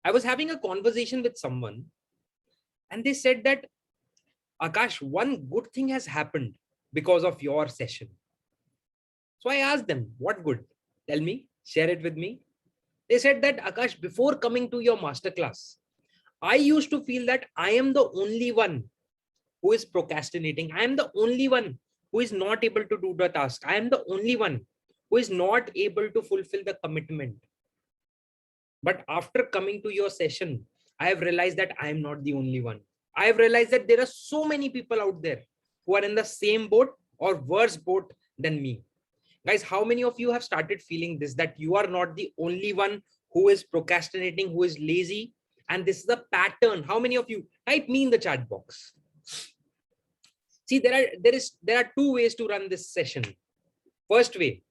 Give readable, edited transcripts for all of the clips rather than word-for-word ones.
I was having a conversation with someone and they said that, Akash, one good thing has happened because of your session. So I asked them, what good? Tell me, share it with me. They said that, Akash, before coming to your masterclass, I used to feel that I am the only one who is procrastinating. I am the only one who is not able to do the task. I am the only one who is not able to fulfill the commitment. But after coming to your session, I have realized that I am not the only one. I have realized that there are so many people out there who are in the same boat or worse boat than me. Guys, how many of you have started feeling this, that you are not the only one who is procrastinating, who is lazy? And this is a pattern. How many of you? Type me in the chat box. See, there are two ways to run this session. First way,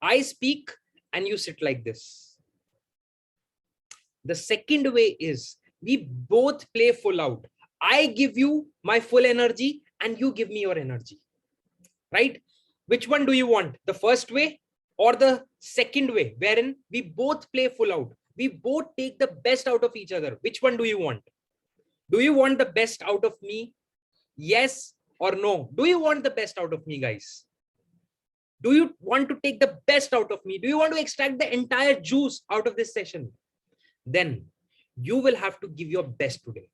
I speak and you sit like this. The second way is we both play full out. I give you my full energy and you give me your energy, right? Which one do you want? The first way or the second way, wherein we both play full out? We both take the best out of each other. Which one do you want? Do you want the best out of me? Yes or no? Do you want the best out of me, guys? Do you want to take the best out of me? Do you want to extract the entire juice out of this session? Then you will have to give your best today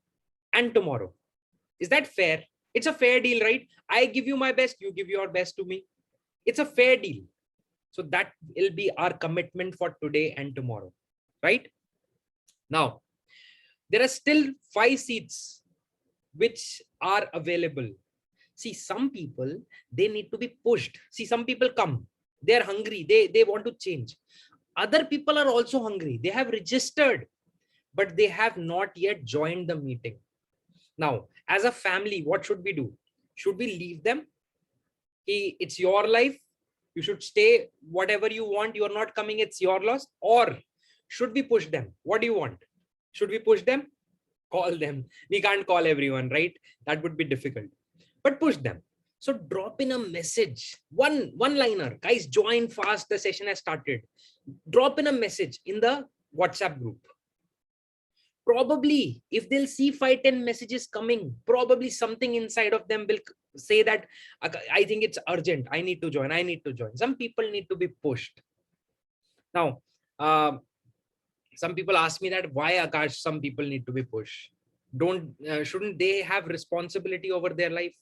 and tomorrow. Is that fair? It's a fair deal, right? I give you my best, you give your best to me. It's a fair deal. So that will be our commitment for today and tomorrow, right? Now, there are still 5 seats which are available. See, some people, they need to be pushed. See, some people come, they're hungry, they want to change. Other people are also hungry. They have registered, but they have not yet joined the meeting. Now, as a family, what should we do? Should we leave them? It's your life. You should stay whatever you want. You're not coming, it's your loss. Or should we push them? What do you want? Should we push them? Call them. We can't call everyone, right? That would be difficult. But push them. So drop in a message, one liner. Guys, join fast. The session has started. Drop in a message in the WhatsApp group. Probably if they'll see 5-10 messages coming, probably something inside of them will say that, I think it's urgent. I need to join. I need to join. Some people need to be pushed. Now, some people ask me that, why, Akash, some people need to be pushed? Shouldn't they have responsibility over their life?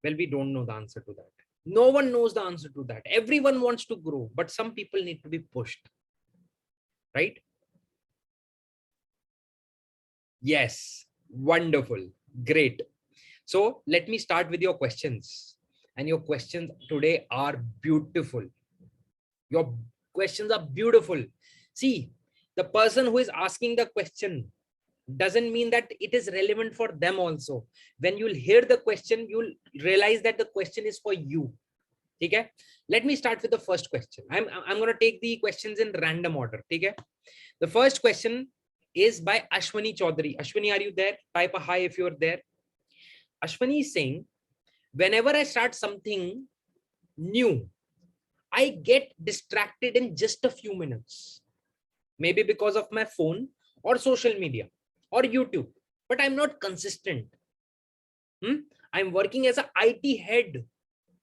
Well, we don't know the answer to that. No one knows the answer to that. Everyone wants to grow, but some people need to be pushed, right? Yes, wonderful, great. So let me start with your questions. And your questions today are beautiful. Your questions are beautiful. See, the person who is asking the question doesn't mean that it is relevant for them also. When you'll hear the question, you'll realize that the question is for you. Okay? Let me start with the first question. I'm going to take the questions in random order. Okay? The first question is by Ashwani Chaudhary. Ashwani, are you there? Type a hi if you're there. Ashwani is saying, whenever I start something new, I get distracted in just a few minutes. Maybe because of my phone or social media or YouTube, but I'm not consistent. I'm working as an IT head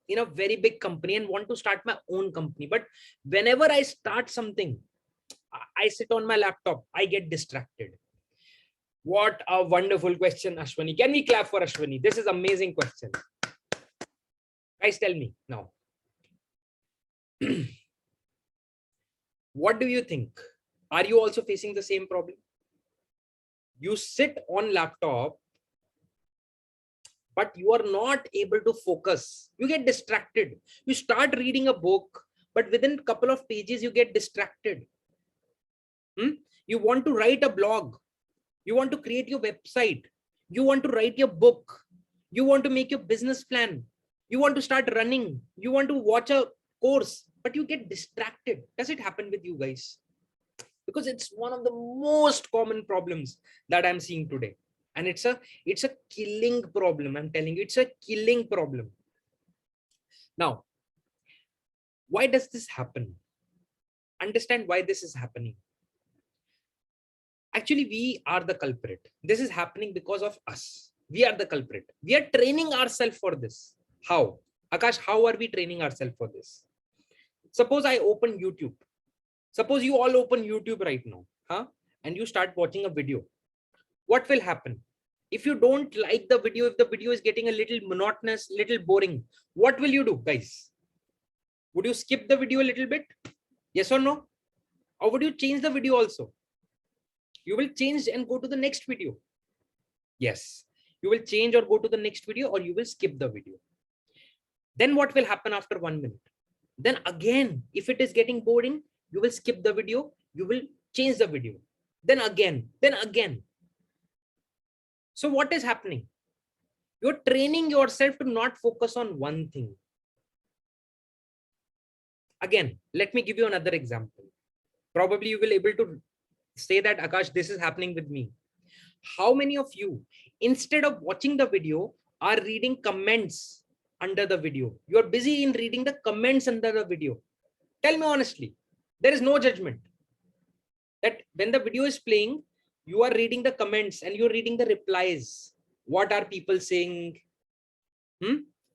in a very big company and want to start my own company. But whenever I start something, I sit on my laptop, I get distracted. What a wonderful question, Ashwani. Can we clap for Ashwani? This is amazing question. Guys, tell me now. What do you think? Are you also facing the same problem? You sit on laptop, but you are not able to focus. You get distracted. You start reading a book, but within a couple of pages, you get distracted. You want to write a blog. You want to create your website. You want to write your book. You want to make your business plan. You want to start running. You want to watch a course, but you get distracted. Does it happen with you guys? Because it's one of the most common problems that I'm seeing today. And it's a killing problem. I'm telling you, it's a killing problem. Now, why does this happen? Understand why this is happening. Actually, we are the culprit. This is happening because of us. We are the culprit. We are training ourselves for this. How? Akash, how are we training ourselves for this? Suppose I open YouTube. Suppose you all open YouTube right now, huh? And you start watching a video. What will happen? If you don't like the video, if the video is getting a little monotonous, little boring, what will you do, guys? Would you skip the video a little bit? Yes or no? Or would you change the video also? You will change and go to the next video. Yes. You will change or go to the next video, or you will skip the video. Then what will happen after 1 minute? Then again, if it is getting boring, you will skip the video, you will change the video. Then again, then again. So what is happening? You're training yourself to not focus on one thing. Again, let me give you another example. Probably you will able to say that, Akash, this is happening with me. How many of you, instead of watching the video, are reading comments under the video? You're busy in reading the comments under the video. Tell me honestly, there is no judgment. That when the video is playing, you are reading the comments and you're reading the replies. What are people saying?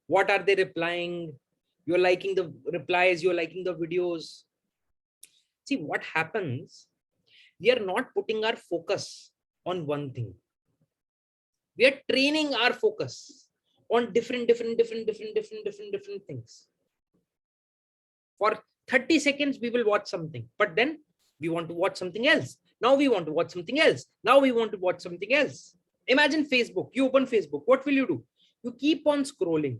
What are they replying? You're liking the replies, you're liking the videos. See what happens. We are not putting our focus on one thing. We are training our focus on different things. For 30 seconds, we will watch something, but then we want to watch something else. Now we want to watch something else. Now we want to watch something else. Imagine Facebook. You open Facebook. What will you do? You keep on scrolling.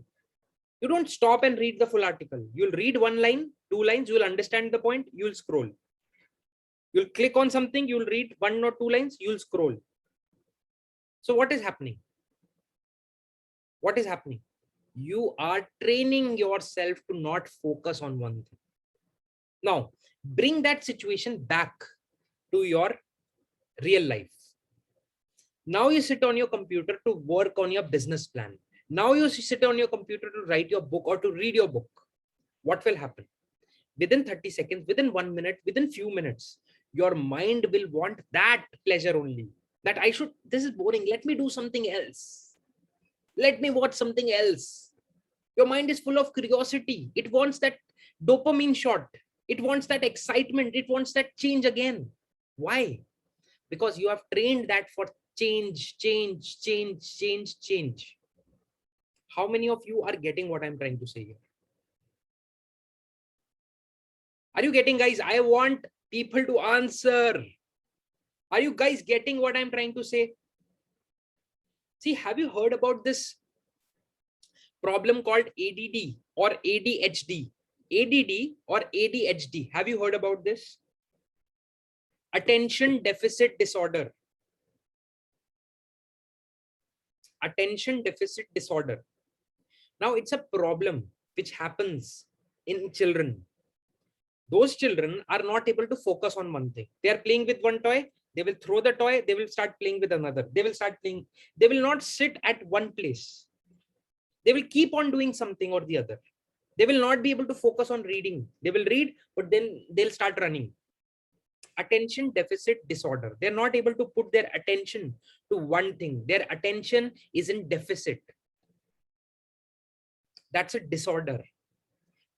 You don't stop and read the full article. You'll read one line, two lines. You will understand the point. You'll scroll. You'll click on something. You'll read one or two lines. You'll scroll. So what is happening? What is happening? You are training yourself to not focus on one thing. Now, bring that situation back to your real life. Now you sit on your computer to work on your business plan. Now you sit on your computer to write your book or to read your book. What will happen? Within 30 seconds, within 1 minute, within few minutes, your mind will want that pleasure only. That this is boring. Let me do something else. Let me watch something else. Your mind is full of curiosity. It wants that dopamine shot. It wants that excitement. It wants that change again. Why? Because you have trained that for change. How many of you are getting what I'm trying to say here? Are you getting, guys? I want people to answer. Are you guys getting what I'm trying to say? See, have you heard about this problem called ADD or ADHD? ADD or ADHD. Have you heard about this? Attention deficit disorder. Attention deficit disorder. Now it's a problem which happens in children. Those children are not able to focus on one thing. They are playing with one toy. They will throw the toy. They will start playing with another. They will start playing. They will not sit at one place. They will keep on doing something or the other. They will not be able to focus on reading. They will read, but then they'll start running. Attention deficit disorder. They're not able to put their attention to one thing. Their attention is in deficit. That's a disorder.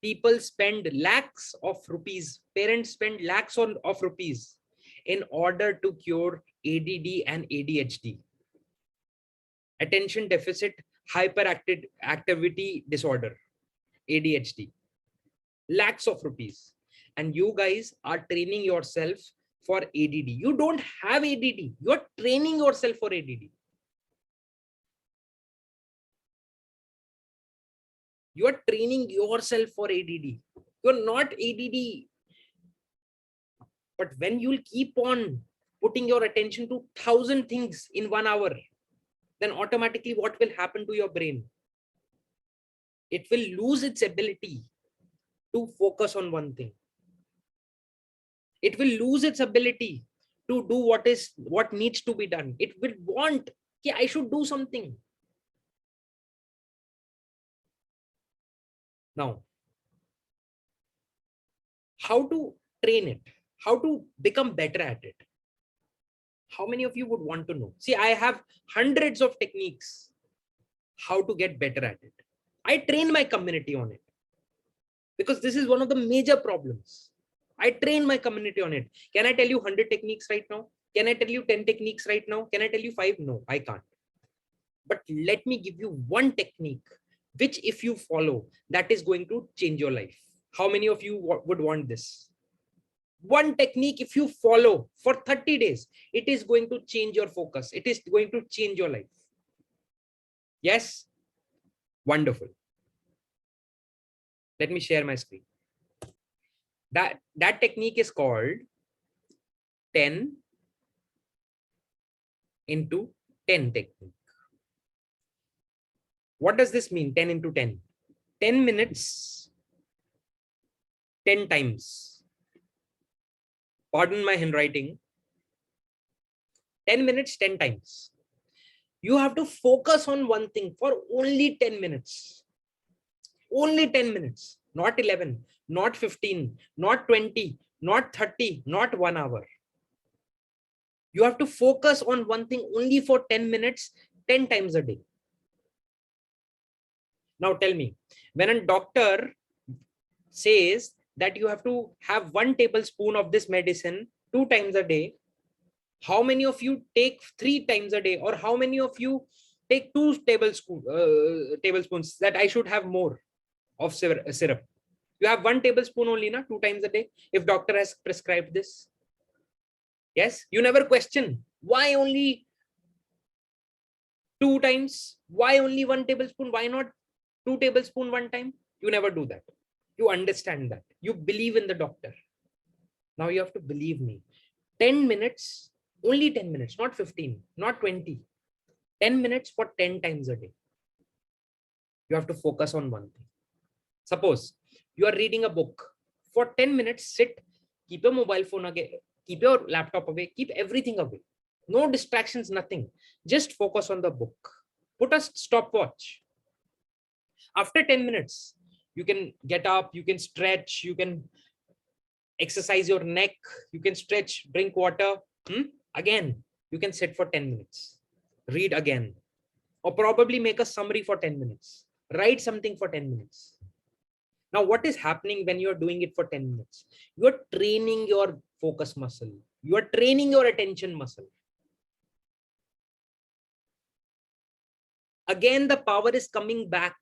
People spend lakhs of rupees. Parents spend lakhs of rupees in order to cure ADD and ADHD. Attention deficit hyperactivity disorder. ADHD. Lakhs of rupees. And you guys are training yourself for ADD. You don't have ADD. You're training yourself for ADD. You are training yourself for ADD. You're not ADD. But when you'll keep on putting your attention to 1,000 things in 1 hour, then automatically what will happen to your brain? It will lose its ability to focus on one thing. It will lose its ability to do what needs to be done. It will want, yeah, I should do something. Now, how to train it? How to become better at it? How many of you would want to know? See, I have hundreds of techniques how to get better at it. I train my community on it because this is one of the major problems. I train my community on it. Can I tell you 100 techniques right now? Can I tell you 10 techniques right now? Can I tell you 5? No, I can't. But let me give you one technique, which if you follow, that is going to change your life. How many of you would want this? One technique, if you follow for 30 days, it is going to change your focus. It is going to change your life. Yes? Wonderful. Let me share my screen. That technique is called 10 into 10 technique. What does this mean? 10 into 10. 10 minutes, 10 times. Pardon my handwriting. 10 minutes, 10 times. You have to focus on one thing for only 10 minutes. Only 10 minutes, not 11, not 15, not 20, not 30, not 1 hour. You have to focus on one thing only for 10 minutes, 10 times a day. Now tell me, when a doctor says that you have to have 1 tablespoon of this medicine 2 times a day, how many of you take 3 times a day, or how many of you take 2 tablespoons that I should have more of syrup? You have 1 tablespoon only, na, 2 times a day, if doctor has prescribed this. Yes, you never question why only 2 times, why only 1 tablespoon, why not 2 tablespoon 1 time? You never do that. You understand that. You believe in the doctor. Now you have to believe me. 10 minutes, only 10 minutes, not 15, not 20. 10 minutes for 10 times a day. You have to focus on one thing. Suppose you are reading a book. For 10 minutes, sit, keep your mobile phone away, keep your laptop away, keep everything away. No distractions, nothing. Just focus on the book. Put a stopwatch. After 10 minutes, you can get up, you can stretch, you can exercise your neck, you can stretch, drink water. Again, you can sit for 10 minutes. Read again. Or probably make a summary for 10 minutes. Write something for 10 minutes. Now, what is happening when you're doing it for 10 minutes? You're training your focus muscle. You are training your attention muscle. Again, the power is coming back,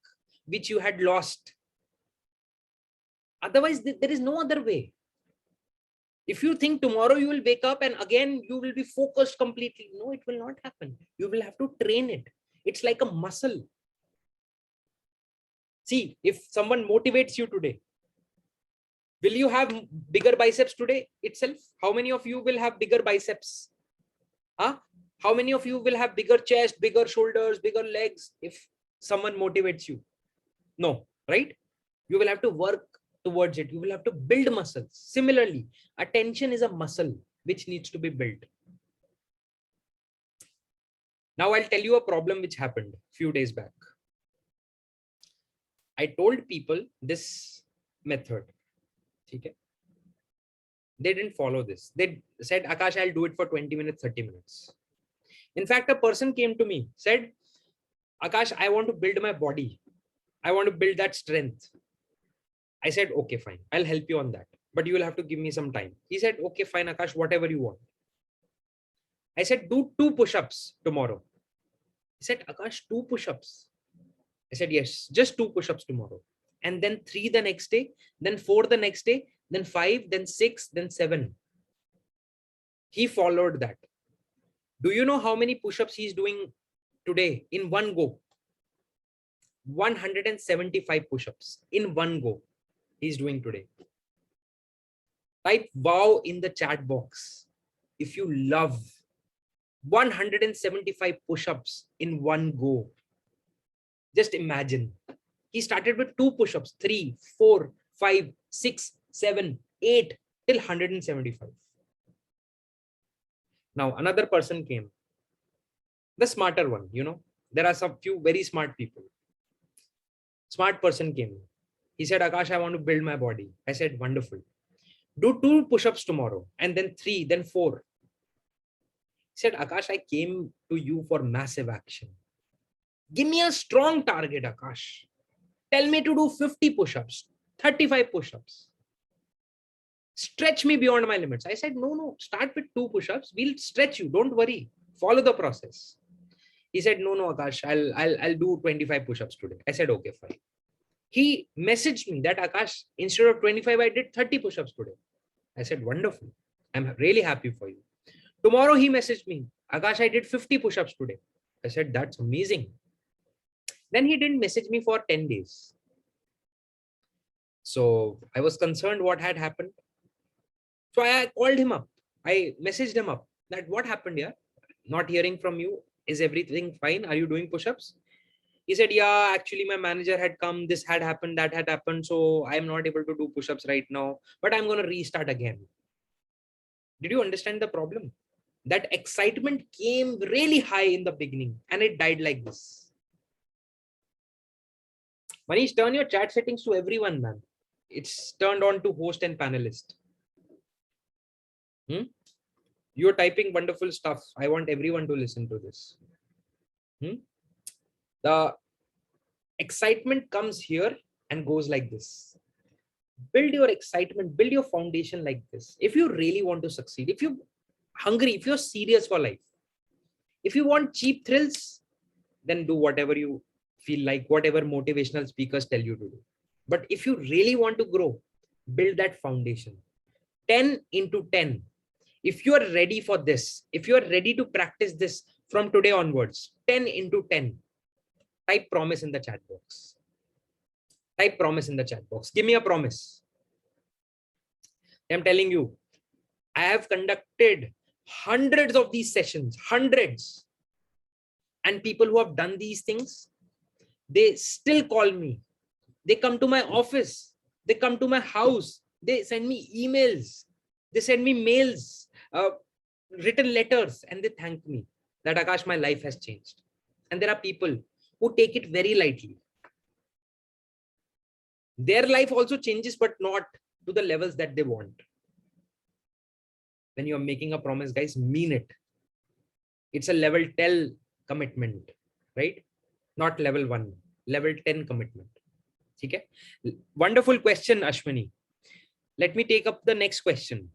which you had lost. Otherwise, there is no other way. If you think tomorrow you will wake up and again you will be focused completely, no, it will not happen. You will have to train it. It's like a muscle. See, if someone motivates you today, will you have bigger biceps today itself? How many of you will have bigger biceps? Huh? How many of you will have bigger chest, bigger shoulders, bigger legs if someone motivates you? No, right? You will have to work towards it. You will have to build muscles. Similarly, attention is a muscle which needs to be built. Now I'll tell you a problem which happened a few days back. I told people this method. Okay? They didn't follow this. They said, Akash, I'll do it for 20 minutes, 30 minutes. In fact, a person came to me, said, Akash, I want to build my body. I want to build that strength. I said, okay, fine. I'll help you on that. But you will have to give me some time. He said, okay, fine, Akash, whatever you want. I said, do 2 push-ups tomorrow. He said, Akash, 2 push-ups. I said, yes, just 2 push-ups tomorrow. And then 3 the next day, then 4 the next day, then 5, then 6, then 7. He followed that. Do you know how many push-ups he's doing today in one go? 175 push-ups in one go he's doing today. Type wow in the chat box if you love 175 push-ups in one go. Just imagine. He started with 2 push-ups, 3, 4, 5, 6, 7, 8 till 175. Now another person came, the smarter one. You know, there are some few very smart people. Smart person came. He said, Akash, I want to build my body. I said, wonderful. Do 2 push-ups tomorrow, and then 3, then 4. He said, Akash, I came to you for massive action. Give me a strong target, Akash. Tell me to do 50 push-ups, 35 push-ups. Stretch me beyond my limits. I said, no, start with 2 push-ups. We'll stretch you. Don't worry. Follow the process. He said, no, Akash, I'll do 25 push-ups today. I said, okay, fine. He messaged me that, Akash, instead of 25, I did 30 push-ups today. I said, wonderful. I'm really happy for you. Tomorrow he messaged me, Akash, I did 50 push-ups today. I said, that's amazing. Then he didn't message me for 10 days. So I was concerned what had happened. So I called him up. I messaged him up that what happened here? Not hearing from you. Is everything fine? Are you doing push-ups? He said, yeah, actually my manager had come. This had happened, that had happened. So I'm not able to do push-ups right now, but I'm going to restart again. Did you understand the problem? That excitement came really high in the beginning and it died like this. Manish, turn your chat settings to everyone, man. It's turned on to host and panelist. You're typing wonderful stuff. I want everyone to listen to this. The excitement comes here and goes like this. Build your excitement, build your foundation like this. If you really want to succeed, if you're hungry, if you're serious for life, if you want cheap thrills, then do whatever you feel like, whatever motivational speakers tell you to do. But if you really want to grow, build that foundation. 10 into 10. If you are ready for this, if you are ready to practice this from today onwards, 10 into 10, type promise in the chat box. Type promise in the chat box. Give me a promise. I'm telling you, I have conducted hundreds of these sessions, hundreds. And people who have done these things, they still call me. They come to my office. They come to my house. They send me emails. They send me mails, written letters, and they thank me that, Akash, my life has changed. And there are people who take it very lightly. Their life also changes, but not to the levels that they want. When you are making a promise, guys, mean it. It's a level 10 commitment, right? Not level 1, level 10 commitment. Okay? Wonderful question, Ashwini. Let me take up the next question.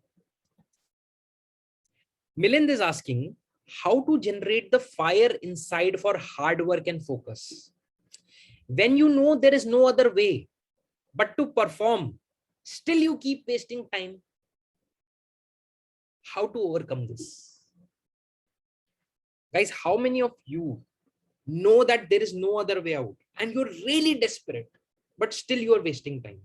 Milind is asking how to generate the fire inside for hard work and focus. When you know there is no other way but to perform, still you keep wasting time. How to overcome this? Guys, how many of you know that there is no other way out and you're really desperate, but still you are wasting time?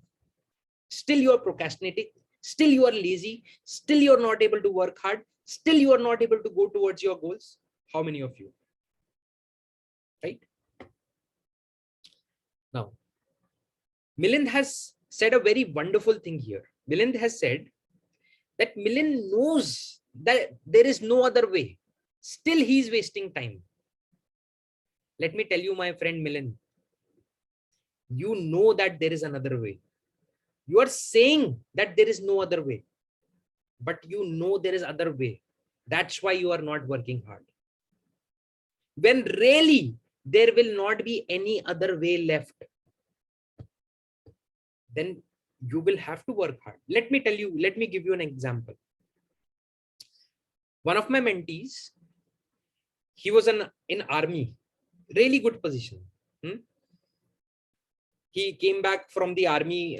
Still you are procrastinating, still you are lazy, still you are not able to work hard, still you are not able to go towards your goals. How many of you? Right? Now, Milind has said a very wonderful thing here. Milind has said that Milind knows that there is no other way. Still he is wasting time. Let me tell you, my friend Milind, you know that there is another way. You are saying that there is no other way, but you know there is other way. That's why you are not working hard. When really there will not be any other way left, then you will have to work hard. Let me tell you, let me give you an example. One of my mentees, he was in army, really good position. He came back from the army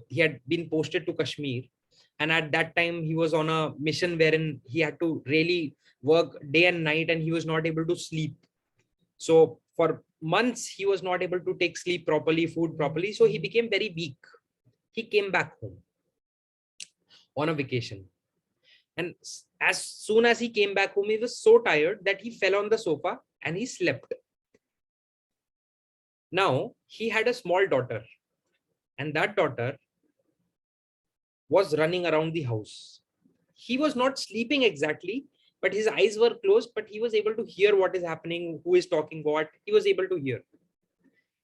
he had been posted to Kashmir. And at that time, he was on a mission wherein he had to really work day and night and he was not able to sleep. So for months, he was not able to take sleep properly, food properly. So he became very weak. He came back home on a vacation. And as soon as he came back home, he was so tired that he fell on the sofa and he slept. Now, he had a small daughter, and that daughter was running around the house. He was not sleeping exactly, but his eyes were closed, but he was able to hear what is happening, who is talking what. He was able to hear.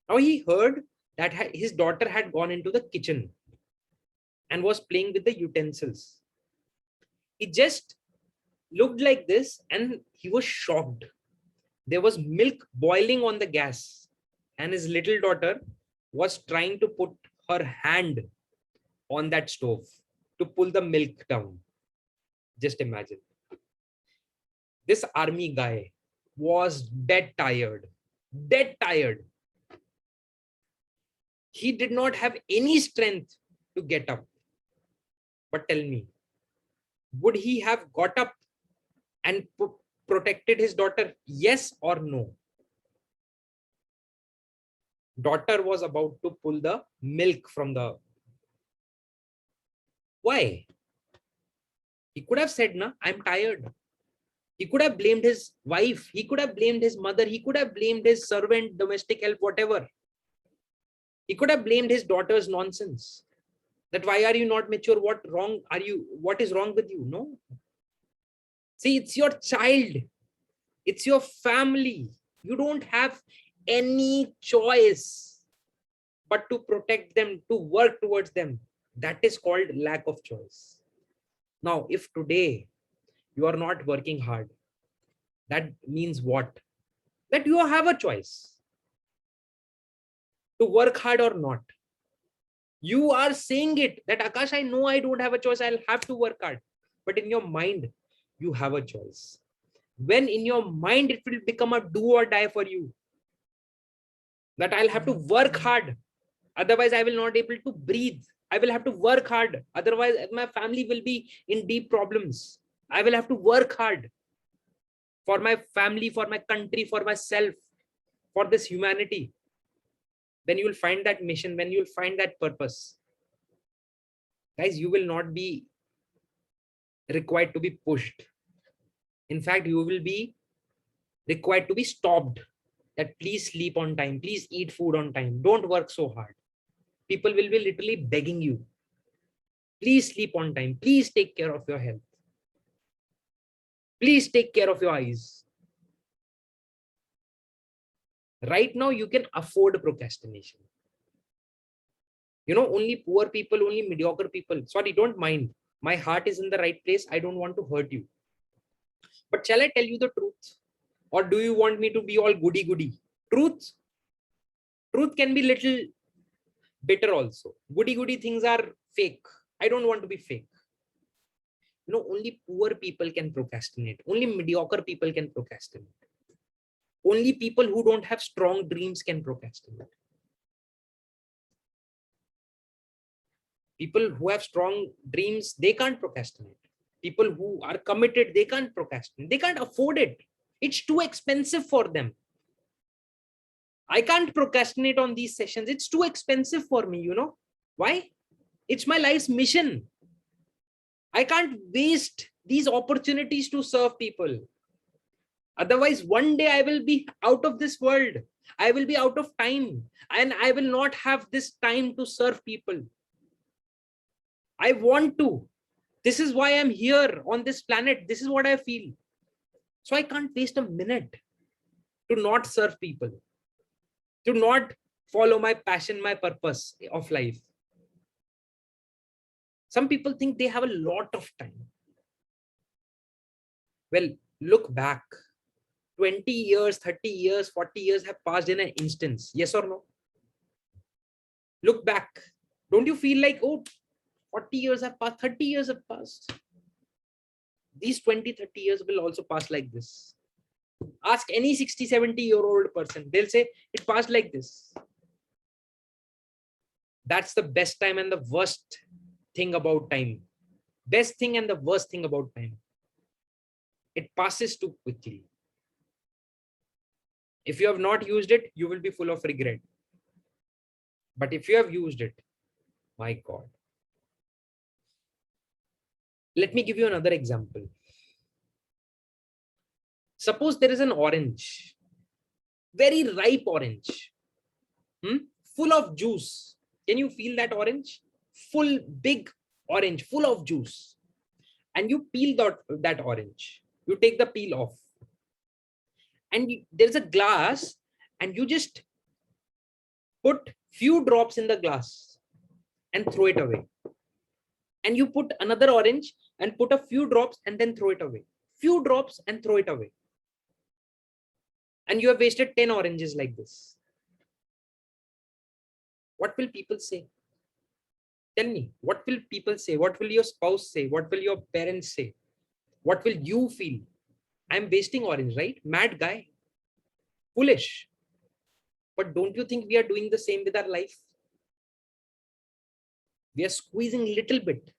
Now, he heard that his daughter had gone into the kitchen and was playing with the utensils. He just looked like this and he was shocked. There was milk boiling on the gas, and his little daughter was trying to put her hand on that stove to pull the milk down. Just imagine. This army guy was dead tired. Dead tired. He did not have any strength to get up. But tell me, would he have got up and protected his daughter? Yes or no? Daughter was about to pull the milk from the... Why? He could have said, "Na, I'm tired." He could have blamed his wife. He could have blamed his mother. He could have blamed his servant, domestic help, whatever. He could have blamed his daughter's nonsense. That why are you not mature? What wrong are you? What is wrong with you? No. See, it's your child. It's your family. You don't have any choice but to protect them, to work towards them. That is called lack of choice. Now, if today you are not working hard, that means what? That you have a choice to work hard or not. You are saying it that, Akash, I know I don't have a choice. I'll have to work hard. But in your mind, you have a choice. When in your mind, it will become a do or die for you. That I'll have to work hard. Otherwise, I will not be able to breathe. I will have to work hard. Otherwise, my family will be in deep problems. I will have to work hard for my family, for my country, for myself, for this humanity. Then you will find that mission, when you will find that purpose. Guys, you will not be required to be pushed. In fact, you will be required to be stopped. That please sleep on time, please eat food on time, don't work so hard. People will be literally begging you. Please sleep on time, please take care of your health. Please take care of your eyes. Right now, you can afford procrastination. You know, only poor people, only mediocre people. Sorry, don't mind. My heart is in the right place. I don't want to hurt you. But shall I tell you the truth? Or do you want me to be all goody goody? Truth can be little bitter also. Goody goody things are fake. I don't want to be fake. You know, only poor people can procrastinate. Only mediocre people can procrastinate. Only people who don't have strong dreams can procrastinate. People who have strong dreams, they can't procrastinate. People who are committed, they can't procrastinate. They can't afford it. It's too expensive for them. I can't procrastinate on these sessions. It's too expensive for me, you know. Why? It's my life's mission. I can't waste these opportunities to serve people. Otherwise, one day I will be out of this world. I will be out of time, and I will not have this time to serve people. I want to. This is why I'm here on this planet. This is what I feel. So I can't waste a minute to not serve people, to not follow my passion, my purpose of life. Some people think they have a lot of time. Well, look back. 20 years, 30 years, 40 years have passed in an instance. Yes or no? Look back. Don't you feel like, oh, 40 years have passed, 30 years have passed? These 20, 30 years will also pass like this. Ask any 60, 70-year-old person. They'll say, it passed like this. That's the best time and the worst thing about time. Best thing and the worst thing about time. It passes too quickly. If you have not used it, you will be full of regret. But if you have used it, my God. Let me give you another example. Suppose there is an orange, very ripe orange, full of juice. Can you feel that orange? Full, big orange, full of juice. And you peel that orange. You take the peel off. And there's a glass, and you just put few drops in the glass and throw it away. And you put another orange and put a few drops and then throw it away. few drops and throw it away. And you have wasted 10 oranges like this. What will people say? Tell me, what will people say? What will your spouse say? What will your parents say? What will you feel? I'm wasting orange, right? Mad guy. Foolish. But don't you think we are doing the same with our life? We are squeezing little bit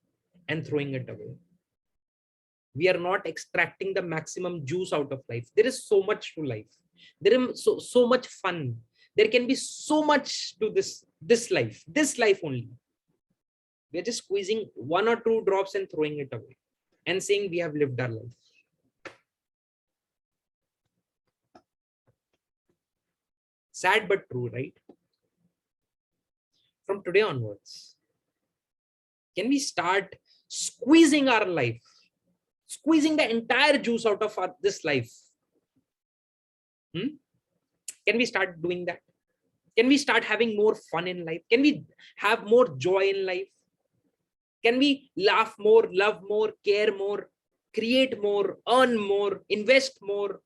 and throwing it away. We are not extracting the maximum juice out of life. There is so much to life. There is so much fun. There can be so much to this life only. We are just squeezing 1 or 2 drops and throwing it away and saying we have lived our life. Sad but true, right? From today onwards, can we start squeezing our life, squeezing the entire juice out of this life? Can we start doing that? Can we start having more fun in life? Can we have more joy in life? Can we laugh more, love more, care more, create more, earn more, invest more,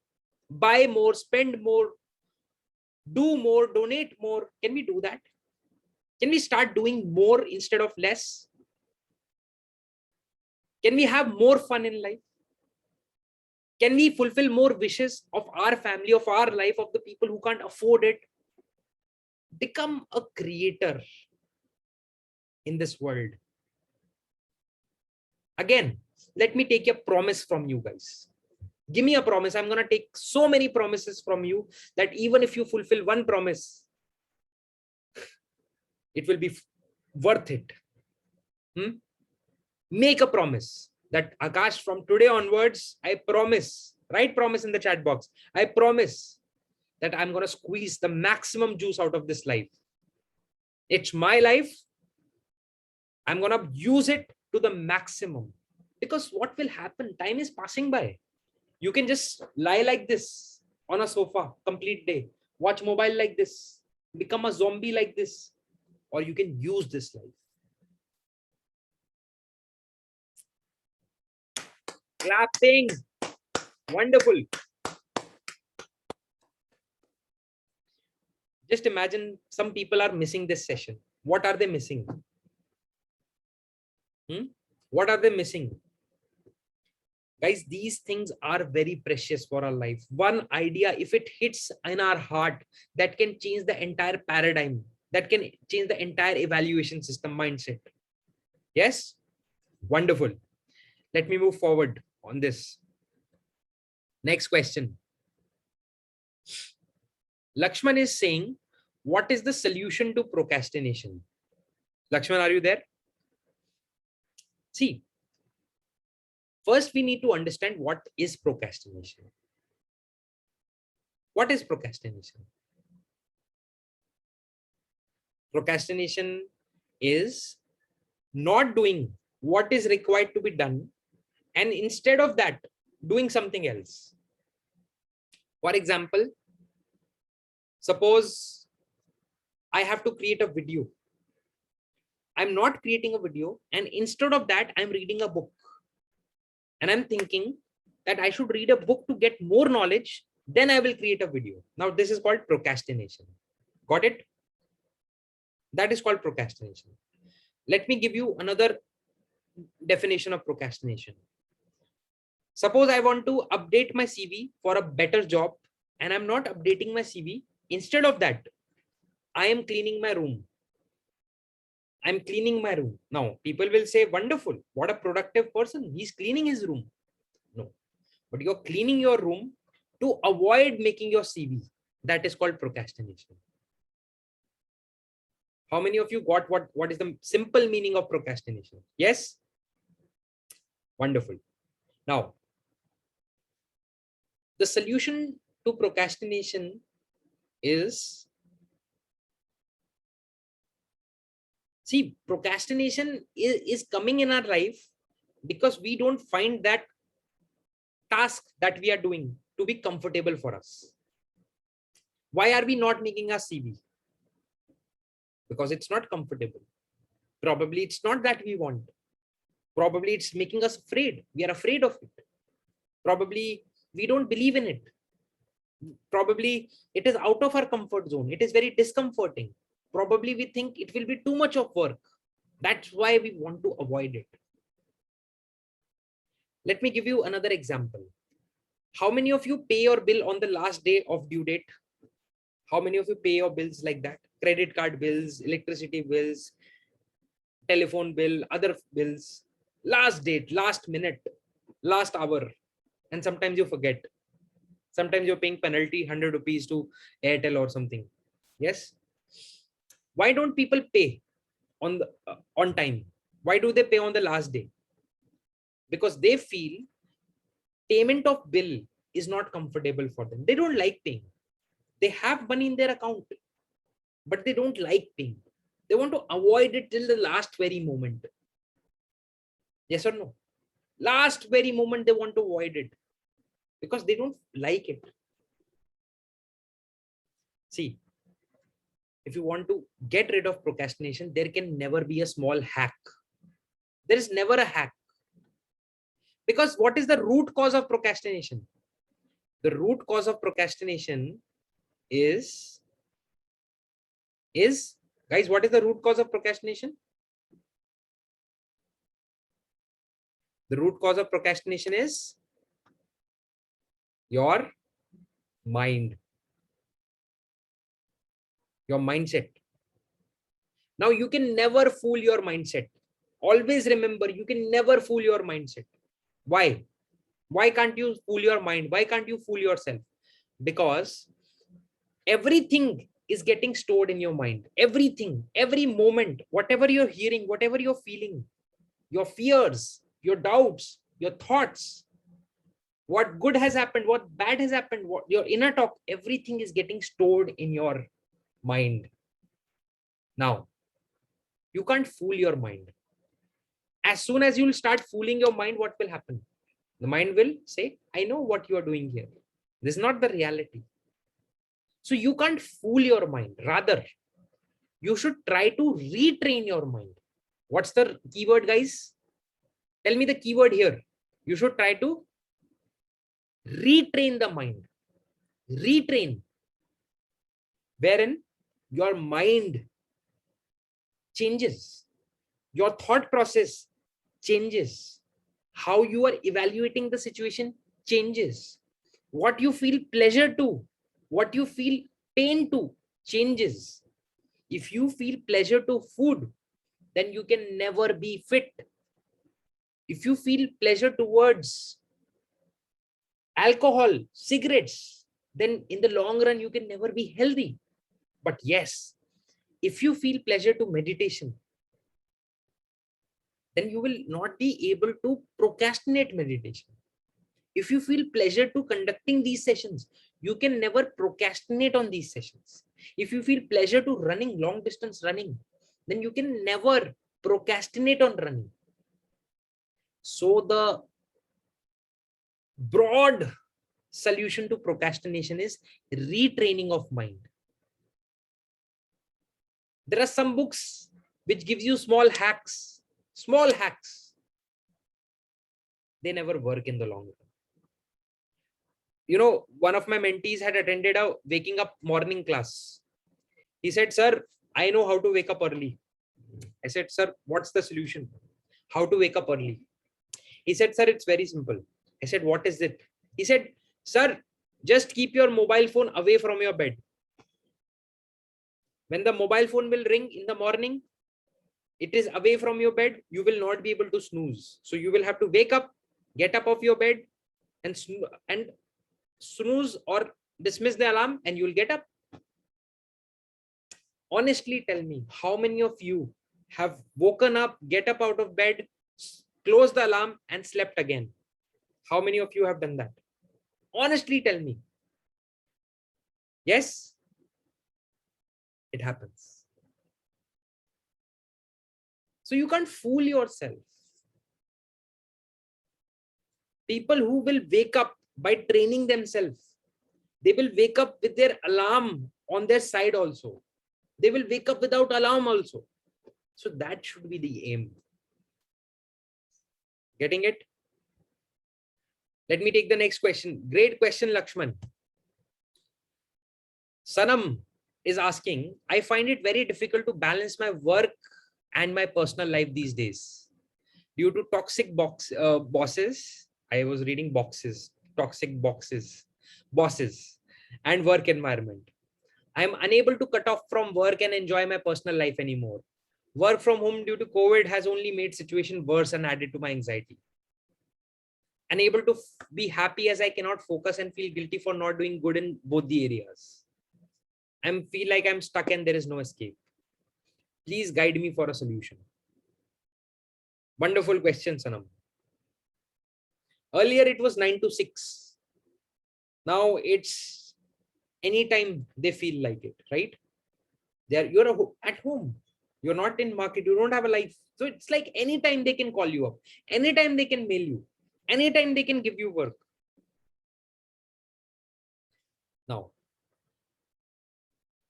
buy more, spend more, do more, donate more? Can we do that? Can we start doing more instead of less? Can we have more fun in life? Can we fulfill more wishes of our family, of our life, of the people who can't afford it? Become a creator in this world. Again, let me take a promise from you guys. Give me a promise. I'm going to take so many promises from you that even if you fulfill one promise, it will be worth it. Make a promise that, Akash, from today onwards, I promise, write promise in the chat box. I promise that I'm going to squeeze the maximum juice out of this life. It's my life. I'm going to use it to the maximum. Because what will happen? Time is passing by. You can just lie like this on a sofa, complete day, watch mobile like this, become a zombie like this, or you can use this life. Clapping. Wonderful. Just imagine some people are missing this session. What are they missing? What are they missing? Guys, these things are very precious for our life. One idea, if it hits in our heart, that can change the entire paradigm. That can change the entire evaluation system mindset. Yes? Wonderful. Let me move forward on this. Next question. Lakshman is saying, what is the solution to procrastination? Lakshman, are you there? See, first we need to understand what is procrastination. What is procrastination? Procrastination is not doing what is required to be done, and instead of that, doing something else. For example, suppose I have to create a video. I'm not creating a video, and instead of that, I'm reading a book. And I'm thinking that I should read a book to get more knowledge, then I will create a video. Now, this is called procrastination. Got it? That is called procrastination. Let me give you another definition of procrastination. Suppose I want to update my CV for a better job, and I'm not updating my CV. Instead of that, I am cleaning my room. I'm cleaning my room. Now, people will say, wonderful, what a productive person. He's cleaning his room. No, but you're cleaning your room to avoid making your CV. That is called procrastination. How many of you got what is the simple meaning of procrastination? Yes? Wonderful. Now, the solution to procrastination is, see, procrastination is coming in our life because we don't find that task that we are doing to be comfortable for us. Why are we not making our CV? Because it's not comfortable. Probably it's not that we want. Probably it's making us afraid. We are afraid of it. Probably we don't believe in it. Probably it is out of our comfort zone. It is very discomforting. Probably we think it will be too much of work. That's why we want to avoid it. Let me give you another example. How many of you pay your bill on the last day of due date? How many of you pay your bills like that? Credit card bills, electricity bills, telephone bill, other bills. Last date, last minute, last hour. And sometimes you forget. Sometimes you're paying penalty 100 rupees to Airtel or something. Yes. Why don't people pay on time? Why do they pay on the last day? Because they feel payment of bill is not comfortable for them. They don't like paying. They have money in their account, but they don't like paying. They want to avoid it till the last very moment. Yes or no? Last very moment they want to avoid it because they don't like it. See, if you want to get rid of procrastination, there can never be a small hack. There is never a hack. Because what is the root cause of procrastination? The root cause of procrastination is guys, what is the root cause of procrastination? The root cause of procrastination is your mind, your mindset. Now you can never fool your mindset. Always remember, you can never fool your mindset. Why? Why can't you fool your mind? Why can't you fool yourself? Because everything is getting stored in your mind. Everything, every moment, whatever you're hearing, whatever you're feeling, your fears, your doubts, your thoughts, what good has happened, what bad has happened, what your inner talk, everything is getting stored in your mind. Now, you can't fool your mind. As soon as you'll start fooling your mind, what will happen? The mind will say, I know what you are doing here. This is not the reality. So you can't fool your mind. Rather, you should try to retrain your mind. What's the keyword, guys? Tell me the keyword here. You should try to retrain the mind. Retrain. Wherein your mind changes. Your thought process changes. How you are evaluating the situation changes. What you feel pleasure to, what you feel pain to changes. If you feel pleasure to food, then you can never be fit. If you feel pleasure towards alcohol, cigarettes, then in the long run, you can never be healthy. But yes, if you feel pleasure to meditation, then you will not be able to procrastinate meditation. If you feel pleasure to conducting these sessions, you can never procrastinate on these sessions. If you feel pleasure to running long distance running, then you can never procrastinate on running. So the broad solution to procrastination is retraining of mind. There are some books which gives you small hacks. Small hacks. They never work in the long run. You know, one of my mentees had attended a waking up morning class. He said, sir, I know how to wake up early. I said, sir, what's the solution? How to wake up early? He said, sir, it's very simple. I said, what is it? He said, sir, just keep your mobile phone away from your bed. When the mobile phone will ring in the morning, it is away from your bed, you will not be able to snooze. So you will have to wake up, get up of your bed and snooze or dismiss the alarm and you will get up. Honestly, tell me, how many of you have woken up, get up out of bed, close the alarm and slept again? How many of you have done that? Honestly, tell me. Yes, it happens. So you can't fool yourself. People who will wake up by training themselves, they will wake up with their alarm on their side also. They will wake up without alarm also. So that should be the aim. Getting it? Let me take the next question. Great question, Lakshman. Sanam is asking, I find it very difficult to balance my work and my personal life these days due to toxic bosses. I was reading boxes, toxic bosses, and work environment. I am unable to cut off from work and enjoy my personal life anymore. Work from home due to COVID has only made situation worse and added to my anxiety. Unable to be happy as I cannot focus and feel guilty for not doing good in both the areas. I feel like I'm stuck and there is no escape. Please guide me for a solution. Wonderful question, Sanam. Earlier it was 9 to 6. Now it's anytime they feel like it, right? You're at home. You're not in market. You don't have a life. So it's like anytime they can call you up. Anytime they can mail you. Anytime they can give you work. Now,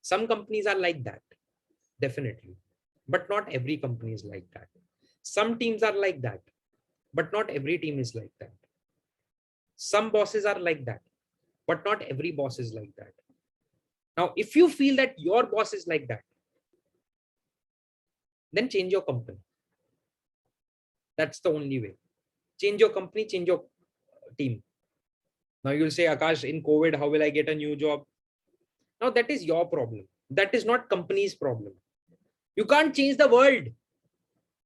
some companies are like that. Definitely. But not every company is like that. Some teams are like that. But not every team is like that. Some bosses are like that. But not every boss is like that. Now, if you feel that your boss is like that, then change your company. That's the only way. Change your company, change your team. Now you'll say, Akash, in COVID, how will I get a new job? Now that is your problem. That is not company's problem. You can't change the world.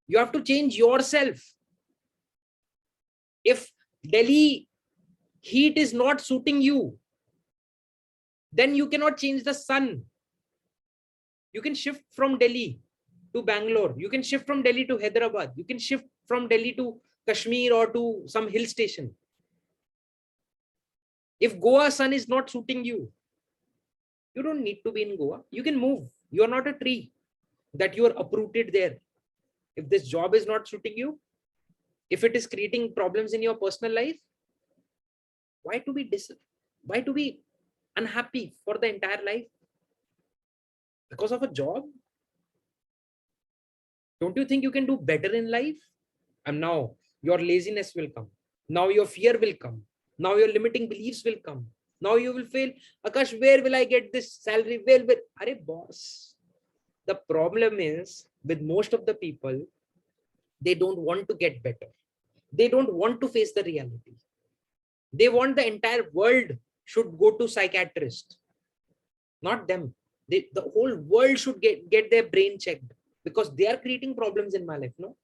You have to change yourself. If Delhi heat is not suiting you, then you cannot change the sun. You can shift from Delhi to Bangalore. You can shift from Delhi to Hyderabad. You can shift from Delhi to Kashmir or to some hill station. If Goa sun is not suiting you, you don't need to be in Goa. You can move. You are not a tree that you are uprooted there. If this job is not suiting you, if it is creating problems in your personal life, why to be unhappy for the entire life? Because of a job? Don't you think you can do better in life? And now your laziness will come. Now your fear will come. Now your limiting beliefs will come. Now you will feel, Akash, where will I get this salary? Where will? Arey boss. The problem is with most of the people, they don't want to get better. They don't want to face the reality. They want the entire world should go to psychiatrist, not them. The whole world should get their brain checked because they are creating problems in my life. No,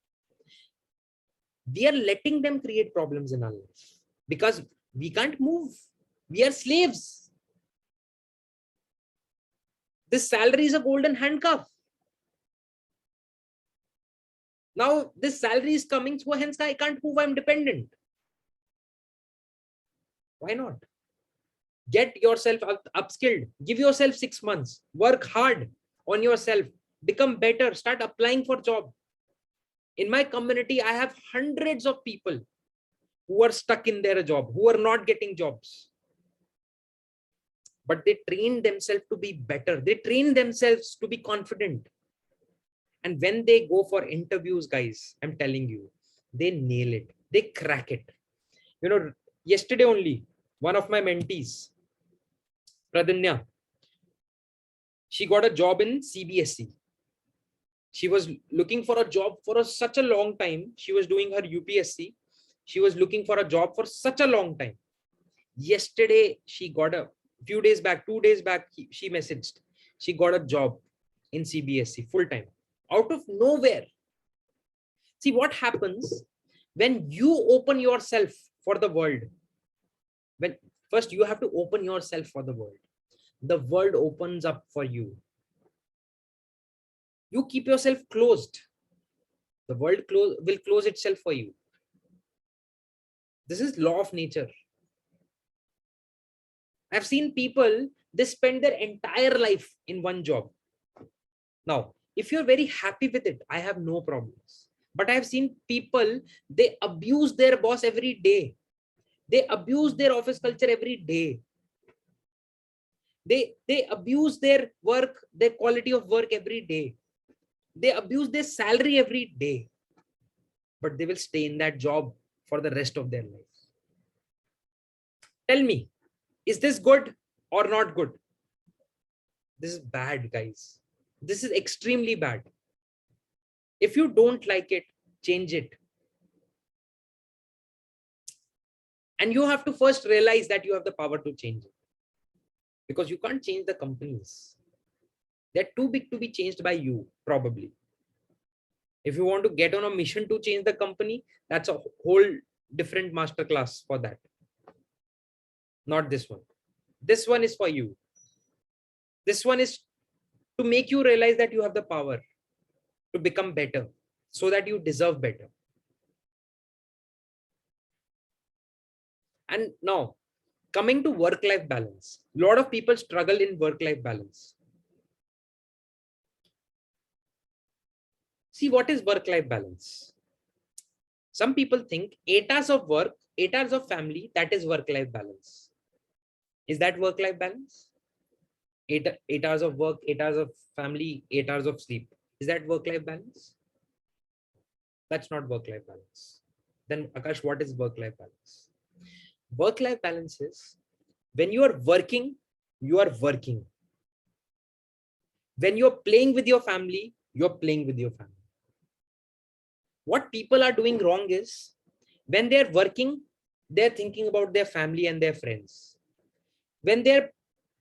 we are letting them create problems in our life because we can't move. We are slaves. This salary is a golden handcuff. Now this salary is coming, so hence I can't move. I'm dependent. Why not? Get yourself upskilled. Give yourself 6 months. Work hard on yourself. Become better. Start applying for job. In my community, I have hundreds of people who are stuck in their job, who are not getting jobs. But they train themselves to be better. They train themselves to be confident. And when they go for interviews, guys, I'm telling you, they nail it. They crack it. You know, yesterday only, one of my mentees, Pradanya, she got a job in CBSE. She was looking for a job for such a long time. She was doing her UPSC. She was looking for a job for such a long time. Yesterday, she got a few days back, 2 days back, she messaged. She got a job in CBSE full time out of nowhere. See what happens when you open yourself for the world. When first you have to open yourself for the world opens up for you. You keep yourself closed, the world will close itself for you. This is law of nature. I've seen people, they spend their entire life in one job. Now, if you're very happy with it, I have no problems. But I've seen people, they abuse their boss every day. They abuse their office culture every day. They abuse their work, their quality of work every day. They abuse their salary every day. But they will stay in that job for the rest of their life. Tell me, is this good or not good? This is bad, guys. This is extremely bad. If you don't like it, change it. And you have to first realize that you have the power to change it. Because you can't change the companies. They're too big to be changed by you, probably. If you want to get on a mission to change the company, that's a whole different masterclass for that. Not this one. This one is for you. This one is to make you realize that you have the power to become better so that you deserve better. And now, coming to work-life balance, a lot of people struggle in work-life balance. See, what is work-life balance? Some people think 8 hours of work, 8 hours of family, that is work-life balance. Is that work-life balance? 8 hours of work, 8 hours of family, 8 hours of sleep. Is that work-life balance? That's not work-life balance. Then Akash, what is work-life balance? Work-life balance is when you are working, you are working. When you're playing with your family, you're playing with your family. What people are doing wrong is when they're working, they're thinking about their family and their friends. When they're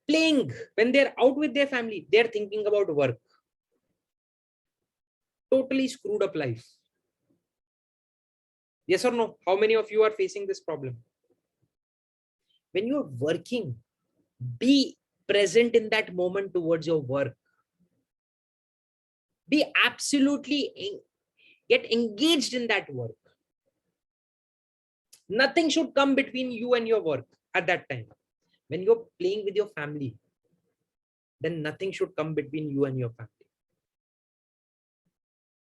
playing, when they're out with their family, they're thinking about work. Totally screwed up life. Yes or no? How many of you are facing this problem? When you're working, be present in that moment towards your work. Be absolutely get engaged in that work. Nothing should come between you and your work at that time. When you're playing with your family, then nothing should come between you and your family.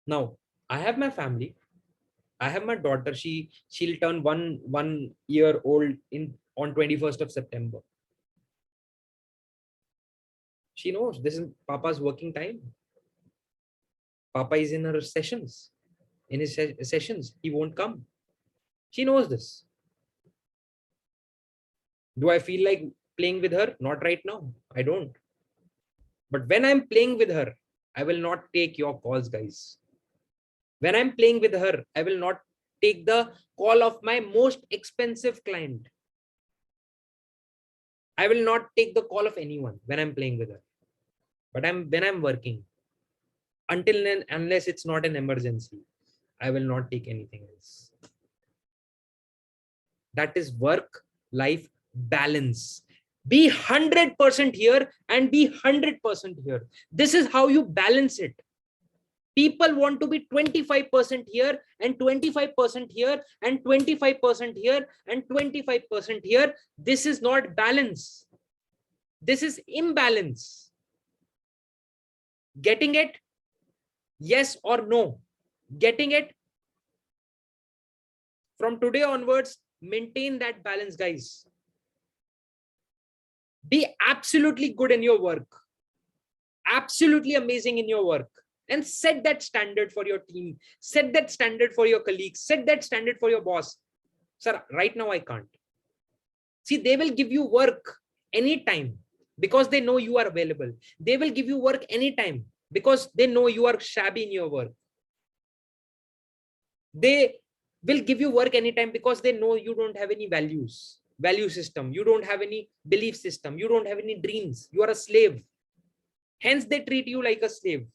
Now, I have my family. I have my daughter. She'll turn one year old on 21st of September. She knows this is Papa's working time. Papa is in her sessions. In his sessions, he won't come. She knows this. Do I feel like playing with her? Not right now. I don't. But when I'm playing with her, I will not take your calls, guys. When I'm playing with her, I will not take the call of my most expensive client. I will not take the call of anyone when I'm playing with her. But when I'm working, until and unless it's not an emergency, I will not take anything else. That is work-life balance. Be 100% here and be 100% here. This is how you balance it. People want to be 25% here and 25% here and 25% here and 25% here. This is not balance. This is imbalance. Getting it? Yes or no? Getting it? From today onwards, maintain that balance, guys. Be absolutely good in your work. Absolutely amazing in your work. And set that standard for your team. Set that standard for your colleagues. Set that standard for your boss. Sir, right now I can't. See, they will give you work anytime because they know you are available. They will give you work anytime because they know you are shabby in your work. They will give you work anytime because they know you don't have any value system. You don't have any belief system. You don't have any dreams. You are a slave. Hence, they treat you like a slave.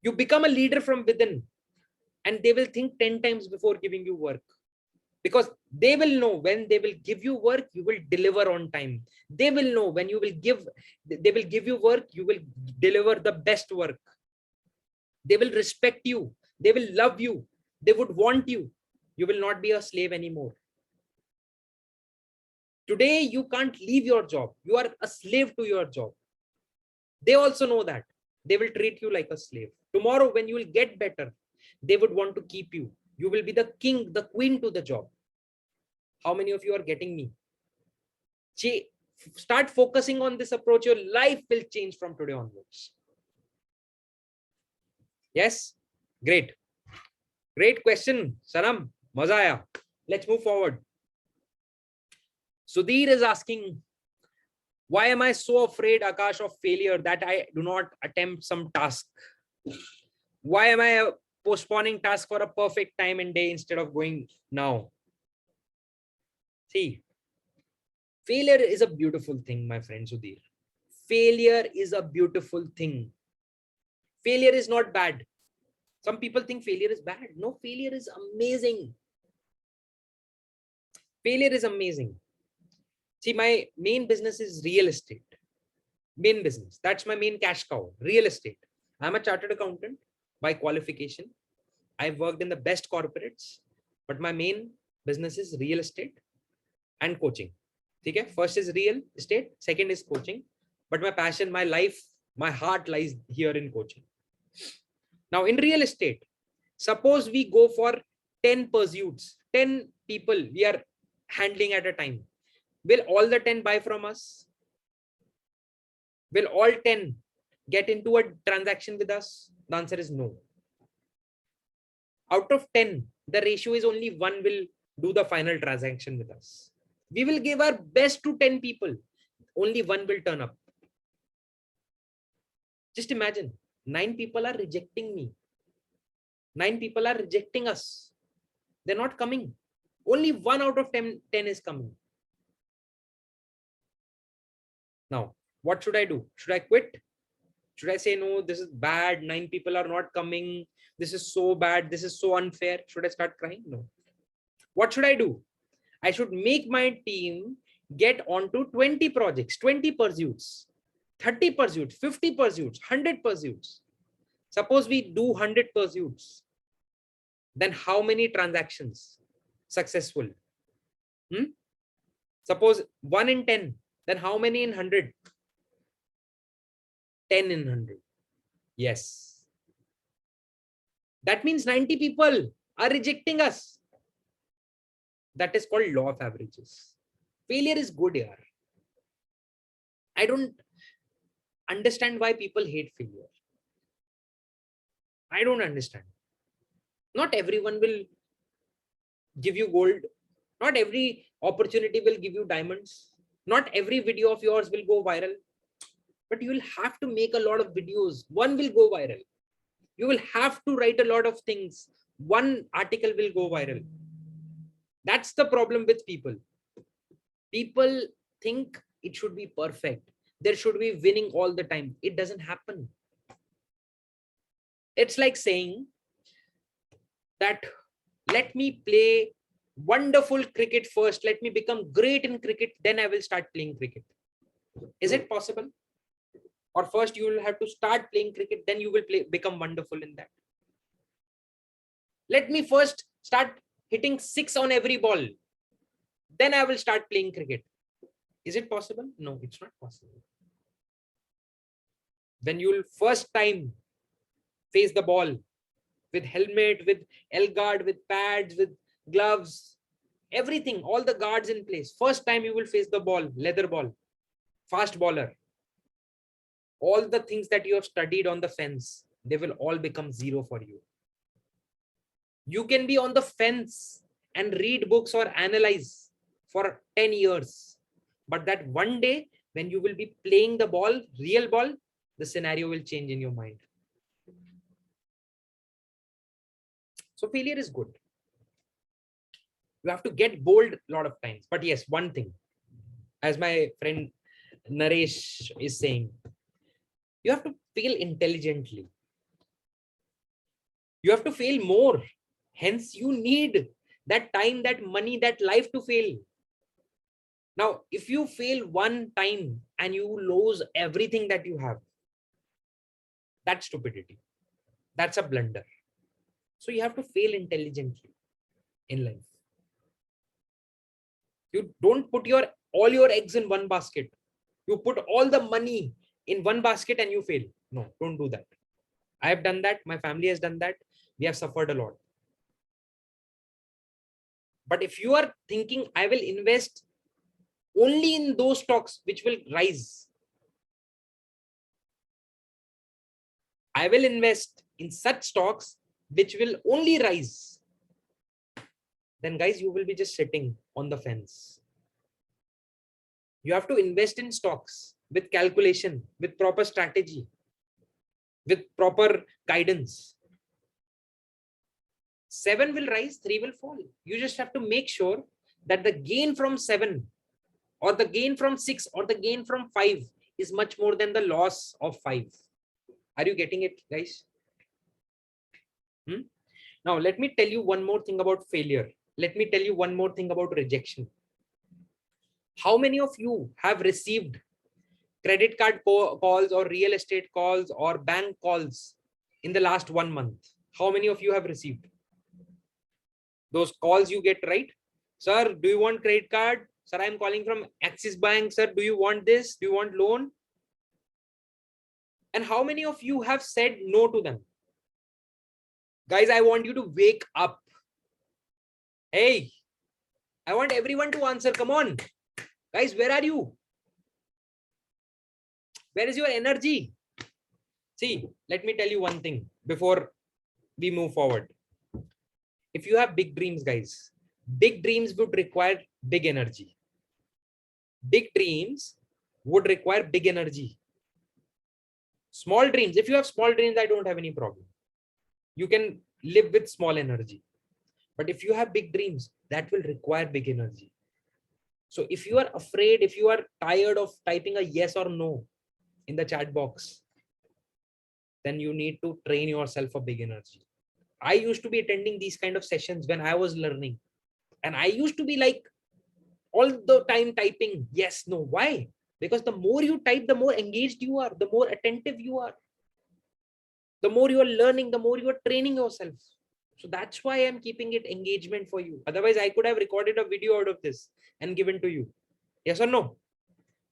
You become a leader from within and they will think 10 times before giving you work. Because they will know when they will give you work, you will deliver on time. They will know when they will give you work, you will deliver the best work. They will respect you. They will love you. They would want you. You will not be a slave anymore. Today, you can't leave your job. You are a slave to your job. They also know that. They will treat you like a slave. Tomorrow, when you will get better, they would want to keep you. You will be the king, the queen to the job. How many of you are getting me? Start focusing on this approach. Your life will change from today onwards. Yes? Great. Great question, Sanam. Maza aaya. Let's move forward. Sudhir is asking, why am I so afraid, Akash, of failure that I do not attempt some task? Why am I postponing task for a perfect time and day instead of going now? See, failure is a beautiful thing, my friend Sudhir. Failure is a beautiful thing. Failure is not bad. Some people think failure is bad. No, failure is amazing. Failure is amazing. See, my main business is real estate. Main business. That's my main cash cow, real estate. I'm a chartered accountant by qualification. I've worked in the best corporates, but my main business is real estate and coaching. Okay? First is real estate, second is coaching. But my passion, my life, my heart lies here in coaching. Now, in real estate, suppose we go for 10 pursuits, 10 people we are handling at a time. Will all the 10 buy from us? Will all 10 get into a transaction with us? The answer is no. Out of 10, the ratio is only 1 will do the final transaction with us. We will give our best to 10 people. Only 1 will turn up. Just imagine, 9 people are rejecting me. 9 people are rejecting us. They're not coming. Only 1 out of 10 is coming. Now, what should I do? Should I quit? Should I say, no, this is bad. 9 people are not coming. This is so bad. This is so unfair. Should I start crying? No. What should I do? I should make my team get onto 20 projects, 20 pursuits, 30 pursuits, 50 pursuits, 100 pursuits. Suppose we do 100 pursuits. Then how many transactions successful? Suppose 1 in 10. Then how many in 100? 10 in 100. Yes. That means 90 people are rejecting us. That is called law of averages. Failure is good here. I don't understand why people hate failure. I don't understand. Not everyone will give you gold. Not every opportunity will give you diamonds. Not every video of yours will go viral. But you will have to make a lot of videos. One will go viral. You will have to write a lot of things. One article will go viral. That's the problem with people. People think it should be perfect. There should be winning all the time. It doesn't happen. It's like saying that let me play wonderful cricket first. Let me become great in cricket. Then I will start playing cricket. Is it possible? Or first you will have to start playing cricket. Then you will become wonderful in that. Let me first start hitting 6 on every ball. Then I will start playing cricket. Is it possible? No, it's not possible. When you will first time face the ball with helmet, with L guard, with pads, with gloves, everything, all the guards in place. First time you will face the ball, leather ball, fast bowler. All the things that you have studied on the fence, they will all become zero for you. You can be on the fence and read books or analyze for 10 years. But that one day when you will be playing the ball, real ball, the scenario will change in your mind. So failure is good. You have to get bold a lot of times. But yes, one thing, as my friend Naresh is saying, you have to fail intelligently. You have to fail more. Hence, you need that time, that money, that life to fail. Now, if you fail one time and you lose everything that you have, that's stupidity. That's a blunder. So you have to fail intelligently in life. You don't put all your eggs in one basket. You put all the money in one basket and you fail. No, don't do that. I have done that. My family has done that. We have suffered a lot. But if you are thinking, I will invest only in those stocks which will rise, I will invest in such stocks which will only rise, then guys, you will be just sitting on the fence. You have to invest in stocks with calculation, with proper strategy, with proper guidance. 7 will rise, 3 will fall. You just have to make sure that the gain from 7 or the gain from 6 or the gain from 5 is much more than the loss of 5. Are you getting it, guys? Now, let me tell you one more thing about failure. Let me tell you one more thing about rejection. How many of you have received credit card calls or real estate calls or bank calls in the last 1 month? How many of you have received those calls? You get, right? Sir, do you want credit card? Sir, I'm calling from Axis Bank. Sir, do you want this? Do you want loan? And how many of you have said no to them? Guys, I want you to wake up. Hey, I want everyone to answer. Come on. Guys, where are you? Where is your energy? See, let me tell you one thing before we move forward. If you have big dreams, guys, big dreams would require big energy. Big dreams would require big energy. Small dreams, if you have small dreams, I don't have any problem. You can live with small energy. But if you have big dreams, that will require big energy. So if you are afraid, if you are tired of typing a yes or no in the chat box, then you need to train yourself for big energy. I used to be attending these kind of sessions when I was learning. And I used to be like all the time typing yes, no. Why? Because the more you type, the more engaged you are, the more attentive you are. The more you are learning, the more you are training yourself. So that's why I'm keeping it engagement for you. Otherwise, I could have recorded a video out of this and given to you. Yes or no?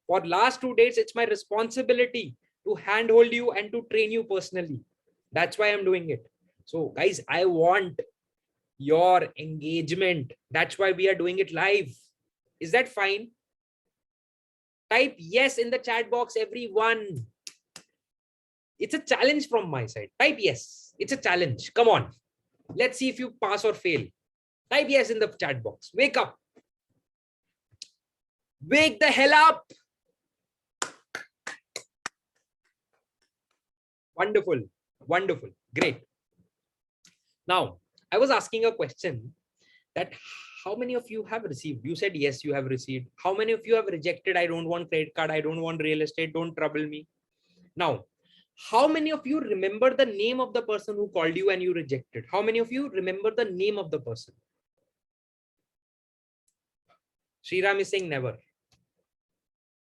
For last 2 days, it's my responsibility to handhold you and to train you personally. That's why I'm doing it. So guys, I want your engagement. That's why we are doing it live. Is that fine? Type yes in the chat box, everyone. It's a challenge from my side. Type yes. It's a challenge. Come on. Let's see if you pass or fail. Type yes in the chat box. Wake up. Wake the hell up. Wonderful. Wonderful. Great. Now, I was asking a question that how many of you have received? You said yes, you have received. How many of you have rejected? I don't want credit card. I don't want real estate. Don't trouble me. Now, how many of you remember the name of the person who called you and you rejected? How many of you remember the name of the person? Sriram is saying never.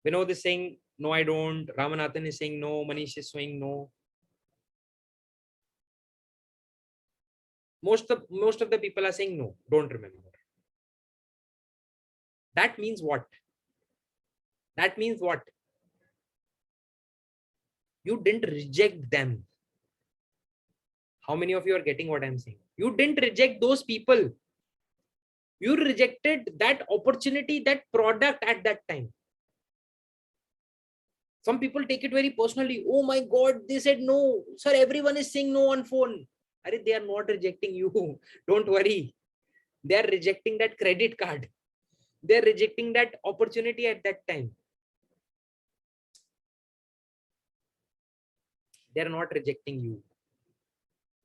Vinod is saying no, I don't. Ramanathan is saying no. Manish is saying no. Most of the people are saying no, don't remember. That means what? That means what? You didn't reject them. How many of you are getting what I'm saying? You didn't reject those people. You rejected that opportunity, that product at that time. Some people take it very personally. Oh my God, they said no. Sir, everyone is saying no on phone. They are not rejecting you. Don't worry. They are rejecting that credit card. They're rejecting that opportunity at that time. They're not rejecting you.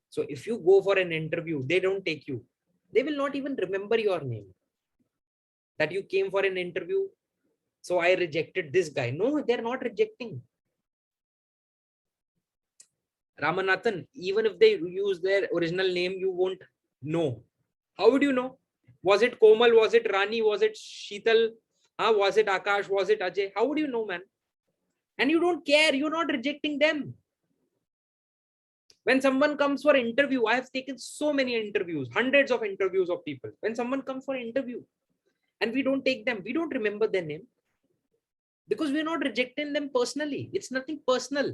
So if you go for an interview, they don't take you. They will not even remember your name. That you came for an interview, so I rejected this guy. No, they're not rejecting. Ramanathan, even if they use their original name, you won't know. How would you know? Was it Komal? Was it Rani? Was it Sheetal? Was it Akash? Was it Ajay? How would you know, man? And you don't care. You're not rejecting them. When someone comes for interview, I have taken so many interviews, hundreds of interviews of people. When someone comes for interview and we don't take them, we don't remember their name because we're not rejecting them personally. It's nothing personal.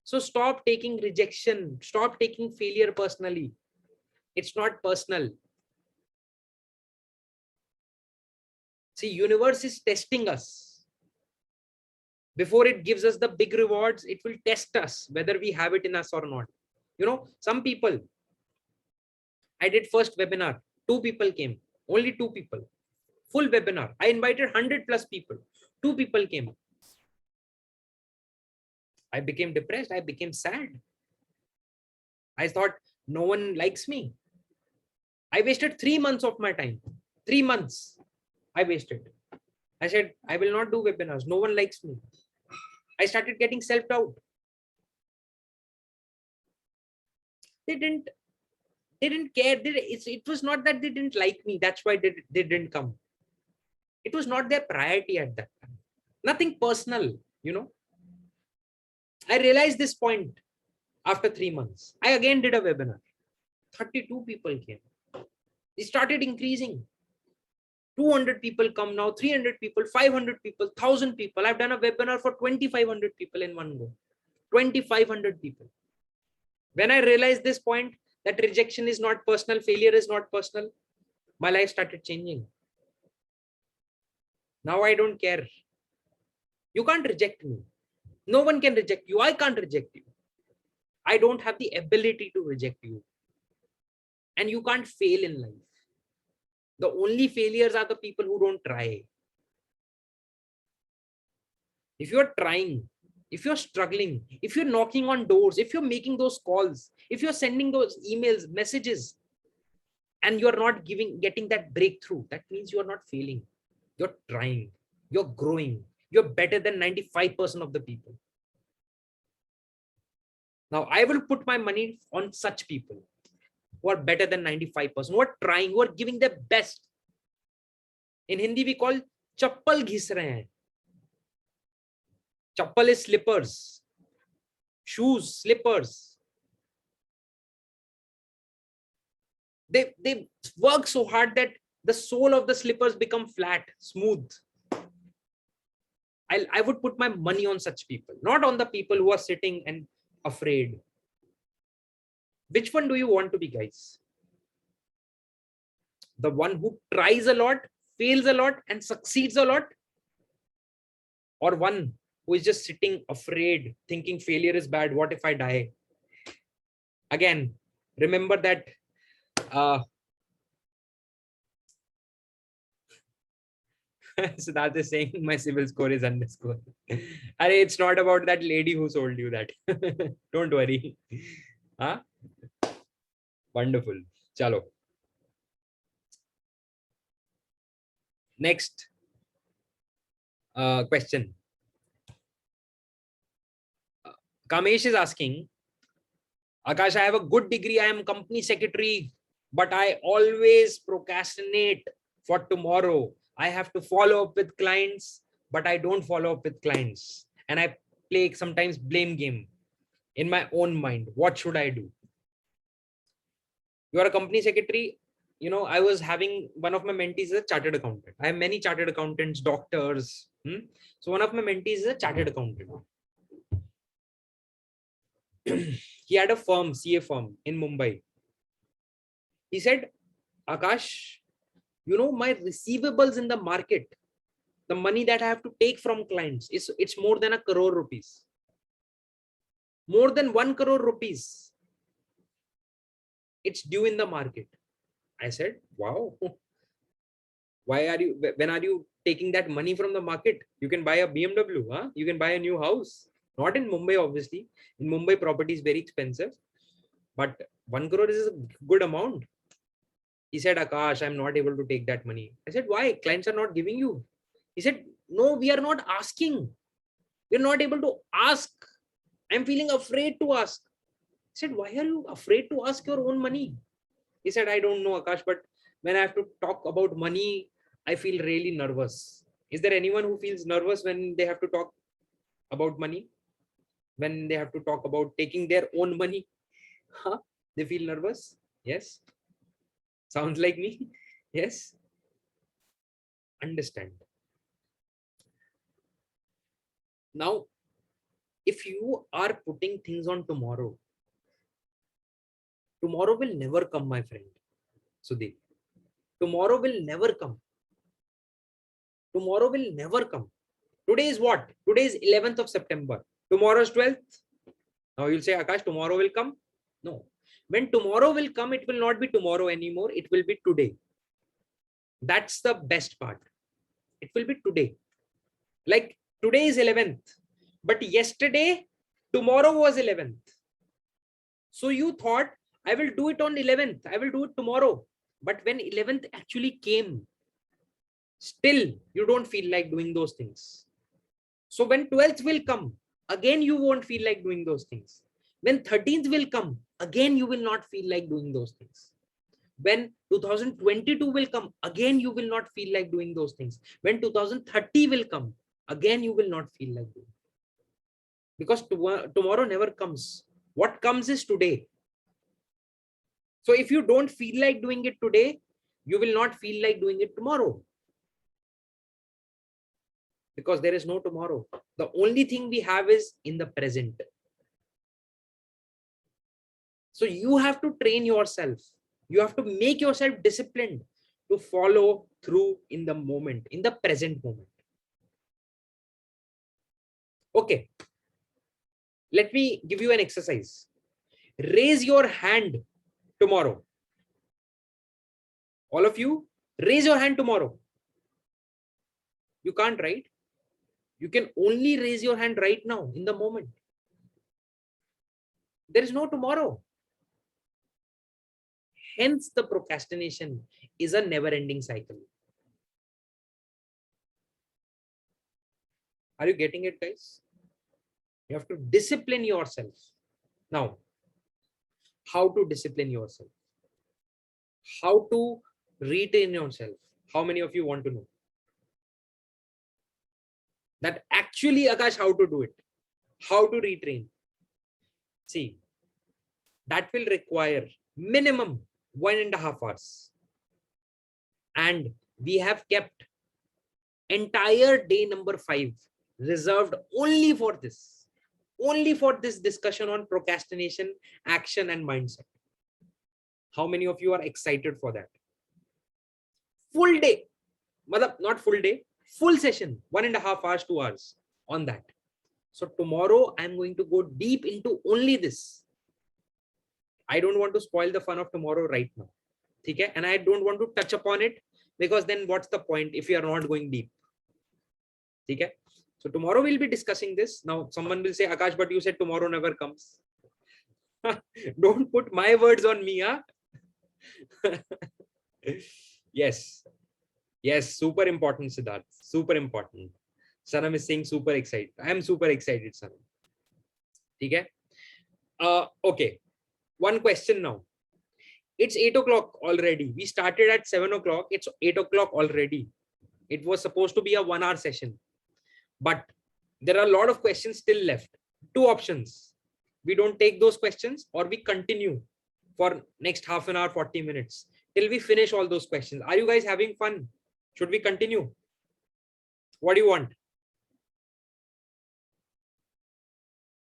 So stop taking rejection. Stop taking failure personally. It's not personal. See, universe is testing us. Before it gives us the big rewards, it will test us whether we have it in us or not. You know, some people, I did first webinar, 2 people came, only 2 people, full webinar. I invited 100+ people. 2 people came. I became depressed. I became sad. I thought no one likes me. I wasted 3 months of my time. 3 months I wasted. I said, I will not do webinars. No one likes me. I started getting self-doubt. They didn't care. It was not that they didn't like me. That's why they didn't come. It was not their priority at that time. Nothing personal, you know. I realized this point after 3 months. I again did a webinar. 32 people came. It started increasing. 200 people come now, 300 people, 500 people, 1,000 people. I've done a webinar for 2,500 people in one go. 2,500 people. When I realized this point, that rejection is not personal, failure is not personal, my life started changing. Now I don't care. You can't reject me. No one can reject you. I can't reject you. I don't have the ability to reject you. And you can't fail in life. The only failures are the people who don't try. If you're trying, if you're struggling, if you're knocking on doors, if you're making those calls, if you're sending those emails, messages, and you're not getting that breakthrough, that means you're not failing. You're trying, you're growing, you're better than 95% of the people. Now, I will put my money on such people who are better than 95%, who are trying, who are giving their best. In Hindi, we call chappal घिस रहे हैं. Chappal is slippers, shoes, slippers. They work so hard that the sole of the slippers become flat, smooth. I would put my money on such people, not on the people who are sitting and afraid. Which one do you want to be, guys? The one who tries a lot, fails a lot, and succeeds a lot? Or one who is just sitting afraid, thinking failure is bad, what if I die? Again, remember that Siddharth is saying my civil score is underscore. It's not about that lady who sold you that. Don't worry. Huh? Wonderful. Chalo. Next question. Kamesh is asking, Akash, I have a good degree. I am company secretary, but I always procrastinate for tomorrow. I have to follow up with clients, but I don't follow up with clients. And I play sometimes blame game in my own mind. What should I do? You are a company secretary. You know, I was having one of my mentees is a chartered accountant. I have many chartered accountants, doctors. So one of my mentees is a chartered accountant. He had a firm, CA firm in Mumbai. He said, Akash, you know, my receivables in the market, the money that I have to take from clients, it's more than 1 crore rupees. More than 1 crore rupees. It's due in the market. I said, wow. When are you taking that money from the market? You can buy a BMW, huh? You can buy a new house. Not in Mumbai, obviously. In Mumbai, property is very expensive. But 1 crore is a good amount. He said, Akash, I'm not able to take that money. I said, why? Clients are not giving you. He said, no, we are not asking. We're not able to ask. I'm feeling afraid to ask. I said, why are you afraid to ask your own money? He said, I don't know, Akash, but when I have to talk about money, I feel really nervous. Is there anyone who feels nervous when they have to talk about money? When they have to talk about taking their own money? Huh? They feel nervous? Yes. Sounds like me. Yes. Understand. Now, if you are putting things on tomorrow, tomorrow will never come, my friend. Sudeep. Tomorrow will never come. Tomorrow will never come. Today is what? Today is 11th of September. Tomorrow is 12th. Now you'll say, Akash, tomorrow will come. No. When tomorrow will come, it will not be tomorrow anymore. It will be today. That's the best part. It will be today. Like today is 11th, but yesterday, tomorrow was 11th. So you thought, I will do it on 11th, I will do it tomorrow. But when 11th actually came, still you don't feel like doing those things. So when 12th will come, again you won't feel like doing those things. When 13th will come, again you will not feel like doing those things. When 2022 will come, again you will not feel like doing those things. When 2030 will come, again you will not feel like doing. Because tomorrow never comes. What comes is today. So if you don't feel like doing it today, you will not feel like doing it tomorrow. Because there is no tomorrow. The only thing we have is in the present. So you have to train yourself. You have to make yourself disciplined to follow through in the moment, in the present moment. Okay. Let me give you an exercise. Raise your hand tomorrow. All of you, raise your hand tomorrow. You can't, right? You can only raise your hand right now in the moment. There is no tomorrow. Hence, the procrastination is a never-ending cycle. Are you getting it, guys? You have to discipline yourself. Now, how to discipline yourself? How to retain yourself? How many of you want to know? That actually, Akash, how to do it? How to retrain? See, that will require minimum 1.5 hours. And we have kept entire day number 5 reserved only for this. Only for this discussion on procrastination, action, and mindset. How many of you are excited for that? Full day. Not full day, full session, 1.5 hours, 2 hours on that. So tomorrow I'm going to go deep into only this. I don't want to spoil the fun of tomorrow right now. Okay? And I don't want to touch upon it, because then what's the point if you are not going deep? Okay? So tomorrow we'll be discussing this. Now someone will say, Akash, but you said tomorrow never comes. Don't put my words on me, huh? Yes. Yes, super important, Siddharth. Super important. Sanam is saying super excited. I am super excited, Sanam. Okay? Okay. One question now. It's 8 o'clock already. We started at 7 o'clock. It's 8 o'clock already. It was supposed to be a 1 hour session. But there are a lot of questions still left. 2 options. We don't take those questions, or we continue for next half an hour, 40 minutes till we finish all those questions. Are you guys having fun? Should we continue? What do you want?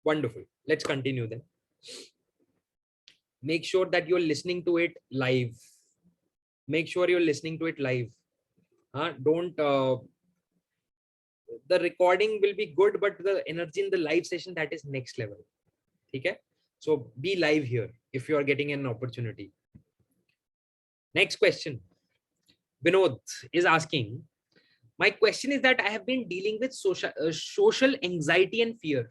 Wonderful. Let's continue then. Make sure that you're listening to it live. Make sure you're listening to it live. Don't the recording will be good, but the energy in the live session, that is next level. Okay? So be live here if you are getting an opportunity. Next question. Vinod is asking, my question is that I have been dealing with social anxiety and fear.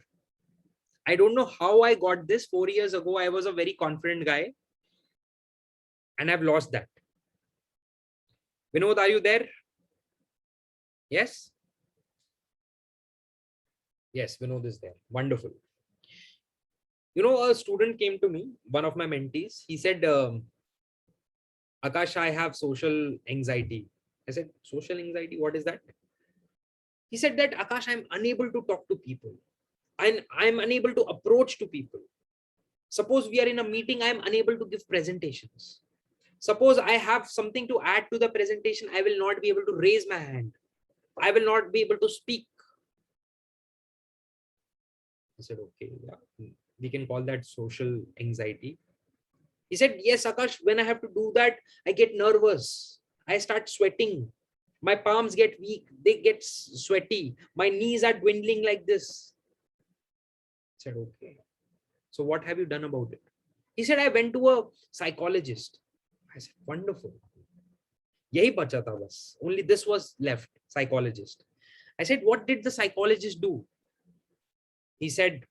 I don't know how I got this. 4 years ago, I was a very confident guy, and I've lost that. Vinod, are you there? Yes? Yes, Vinod is there. Wonderful. You know, a student came to me, one of my mentees. He said, Akash, I have social anxiety. I said, social anxiety, what is that? He said that, Akash, I'm unable to talk to people. I'm unable to approach to people. Suppose we are in a meeting, I'm unable to give presentations. Suppose I have something to add to the presentation, I will not be able to raise my hand. I will not be able to speak. I said, okay, yeah, we can call that social anxiety. He said, yes, Akash, when I have to do that, I get nervous. I start sweating. My palms get weak. They get sweaty. My knees are dwindling like this. I said, okay. So what have you done about it? He said, I went to a psychologist. I said, wonderful. Yahi bacha tha bas. Only this was left, psychologist. I said, what did the psychologist do? He said,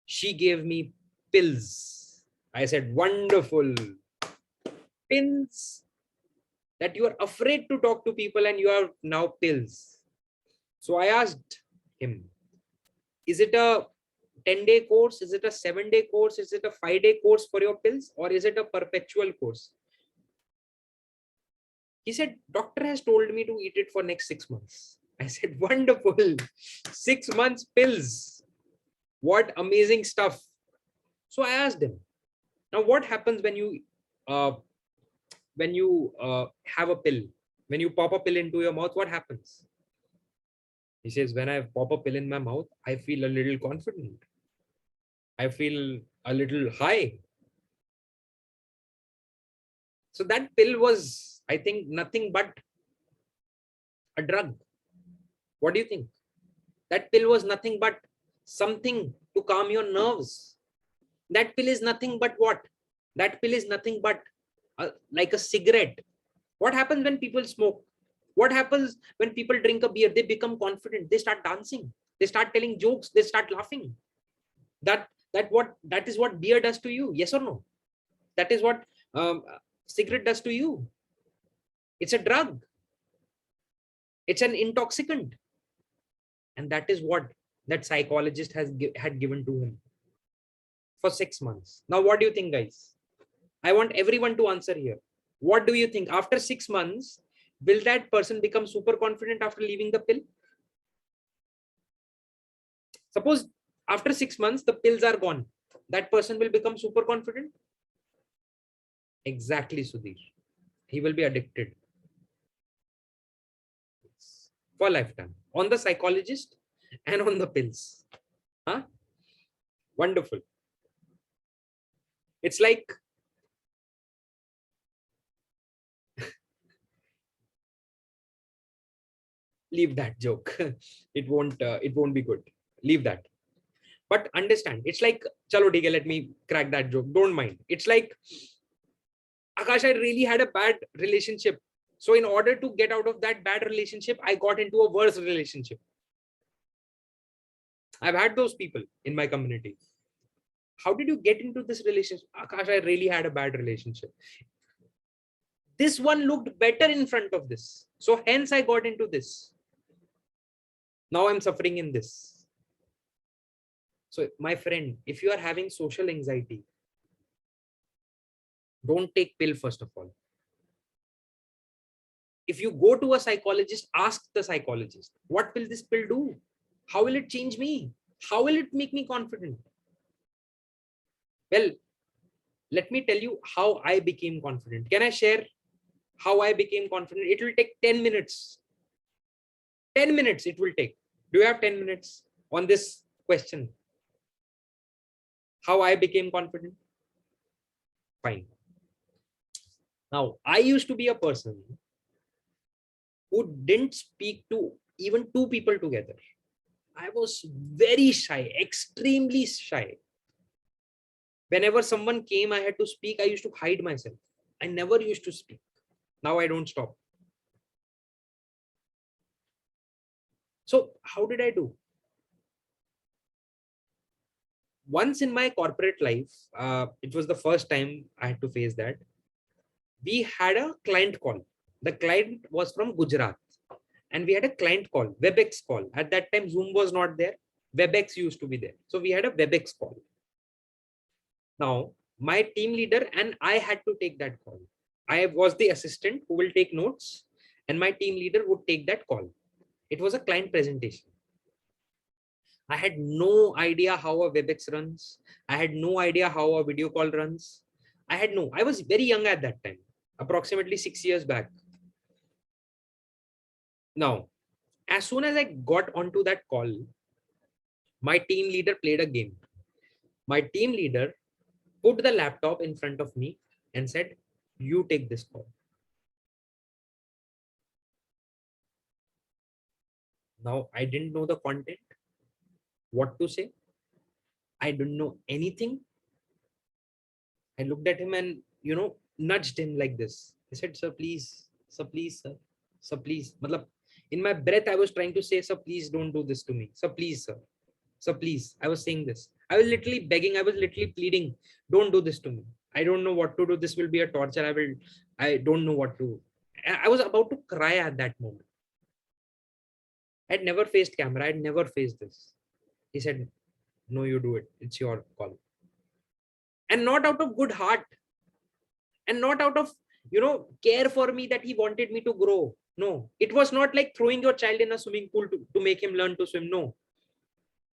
she gave me pills. I said, wonderful. Pills that you are afraid to talk to people and you are now pills. So I asked him, is it a 10-day course? Is it a 7-day course? Is it a 5-day course for your pills? Or is it a perpetual course? He said, doctor has told me to eat it for next 6 months. I said, wonderful. 6 months pills. What amazing stuff. So I asked him, now what happens when you have a pill? When you pop a pill into your mouth, what happens? He says, when I pop a pill in my mouth, I feel a little confident. I feel a little high. So that pill was, I think, nothing but a drug. What do you think? That pill was nothing but something to calm your nerves. That pill is nothing but what? That pill is nothing but like a cigarette. What happens when people smoke? What happens when people drink a beer? They become confident. They start dancing. They start telling jokes. They start laughing. That is what beer does to you. Yes or no? That is what cigarette does to you. It's a drug. It's an intoxicant. And that is what that psychologist had given to him for 6 months. Now, what do you think, guys? I want everyone to answer here. What do you think? After 6 months, will that person become super confident after leaving the pill? Suppose after 6 months, the pills are gone. That person will become super confident? Exactly, Sudhir. He will be addicted for lifetime on the psychologist and on the pills. Huh? Wonderful. It's like leave that joke. It won't be good. Leave that. But understand, it's like, chalo, okay, let me crack that joke. Don't mind. It's like, Akash, I really had a bad relationship. So in order to get out of that bad relationship, I got into a worse relationship. I've had those people in my community. How did you get into this relationship? Akash, I really had a bad relationship. This one looked better in front of this. So hence I got into this. Now I'm suffering in this. So my friend, if you are having social anxiety, don't take pill first of all. If you go to a psychologist, ask the psychologist, what will this pill do? How will it change me? How will it make me confident? Well, let me tell you how I became confident. Can I share how I became confident? It will take 10 minutes. 10 minutes it will take. Do you have 10 minutes on this question? How I became confident? Fine. Now, I used to be a person who didn't speak to even two people together. I was very shy, extremely shy. Whenever someone came, I had to speak. I used to hide myself. I never used to speak. Now I don't stop. So how did I do? Once in my corporate life, it was the first time I had to face that. We had a client call. The client was from Gujarat. And we had a client call, WebEx call. At that time, Zoom was not there. WebEx used to be there. So we had a WebEx call. Now, my team leader and I had to take that call. I was the assistant who will take notes, and my team leader would take that call. It was a client presentation. I had no idea how a WebEx runs. I had no idea how a video call runs. I was very young at that time, approximately 6 years back. Now, as soon as I got onto that call, my team leader played a game. My team leader put the laptop in front of me and said, you take this call. Now, I didn't know the content, what to say. I didn't know anything. I looked at him and, nudged him like this. I said, sir, please, sir, please, sir, sir, please. Matlab, In my breath, I was trying to say, sir, please don't do this to me. Sir, please, sir. Sir, please. I was saying this. I was literally begging. I was literally pleading. Don't do this to me. I don't know what to do. This will be a torture. I don't know what to. I was about to cry at that moment. I'd never faced camera. I'd never faced this. He said, no, you do it. It's your call. And not out of good heart. And not out of, care for me that he wanted me to grow. No, it was not like throwing your child in a swimming pool to make him learn to swim. No,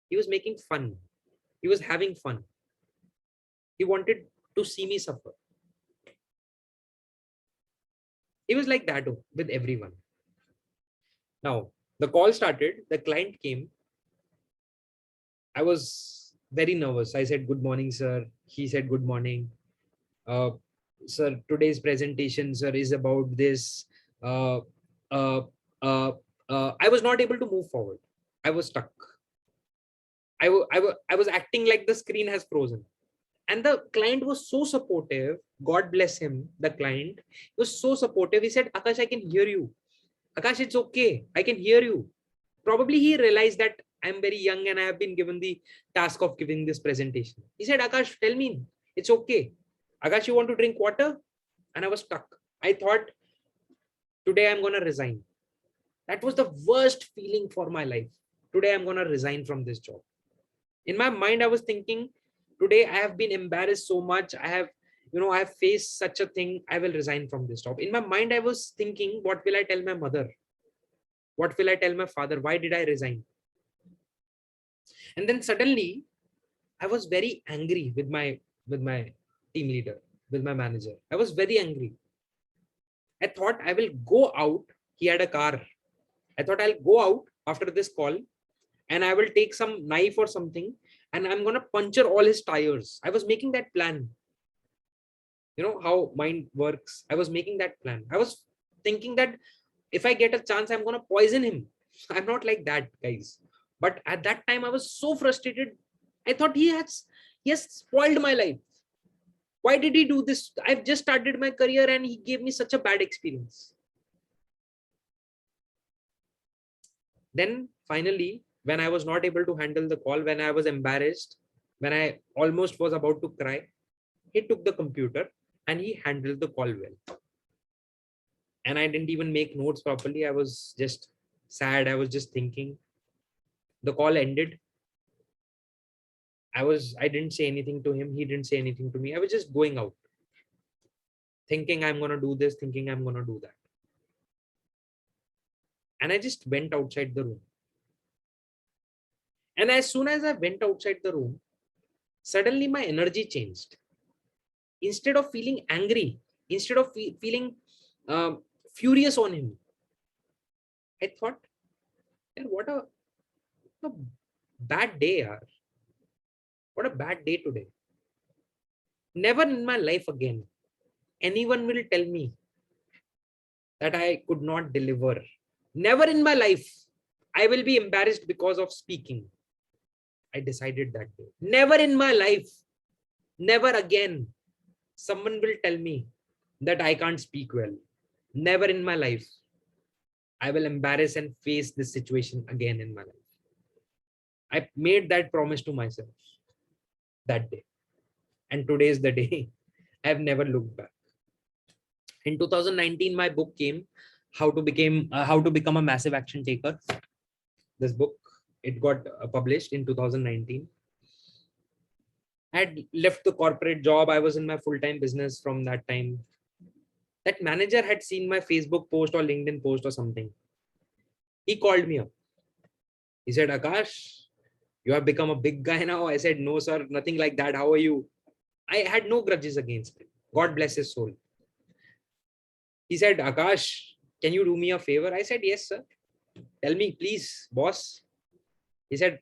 he was making fun. He was having fun. He wanted to see me suffer. He was like that with everyone. Now, the call started. The client came. I was very nervous. I said, good morning, sir. He said, good morning. Sir, today's presentation, sir, is about this. I was not able to move forward. I was stuck. I was acting like the screen has frozen. And the client was so supportive. God bless him. The client was so supportive. He said, Akash, I can hear you. Akash, it's okay. I can hear you. Probably he realized that I'm very young and I have been given the task of giving this presentation. He said, Akash, tell me, it's okay. Akash, you want to drink water? And I was stuck. I thought, today I'm going to resign. That was the worst feeling for my life. Today I'm going to resign from this job. In my mind, I was thinking, today I have been embarrassed so much. I have faced such a thing. I will resign from this job. In my mind, I was thinking, what will I tell my mother? What will I tell my father? Why did I resign? And then suddenly I was very angry with my team leader, with my manager. I was very angry. I thought I will go out. He had a car. I thought I'll go out after this call and I will take some knife or something and I'm going to puncture all his tires. I was making that plan. You know how mind works. I was making that plan. I was thinking that if I get a chance, I'm going to poison him. I'm not like that, guys. But at that time, I was so frustrated. I thought he has spoiled my life. Why did he do this? I've just started my career and he gave me such a bad experience. Then finally, when I was not able to handle the call, when I was embarrassed, when I almost was about to cry, he took the computer and he handled the call well. And I didn't even make notes properly. I was just sad. I was just thinking. The call ended. I didn't say anything to him. He didn't say anything to me. I was just going out, thinking I'm going to do this, thinking I'm going to do that. And I just went outside the room. And as soon as I went outside the room, suddenly my energy changed. Instead of feeling angry, instead of feeling furious on him, I thought, what a bad day, yaar. What a bad day today. Never in my life again, anyone will tell me that I could not deliver. Never in my life, I will be embarrassed because of speaking. I decided that day. Never in my life, never again, someone will tell me that I can't speak well. Never in my life, I will embarrass and face this situation again in my life. I made that promise to myself that day. And today is the day. I have never looked back. In 2019, my book came, How to Become a Massive Action Taker. This book, it got published in 2019. I had left the corporate job. I was in my full-time business from that time. That manager had seen my Facebook post or LinkedIn post or something. He called me up. He said, Akash, you have become a big guy now. I said, no, sir, nothing like that. How are you? I had no grudges against him. God bless his soul. He said, Akash, can you do me a favor? I said, yes, sir. Tell me, please, boss. He said,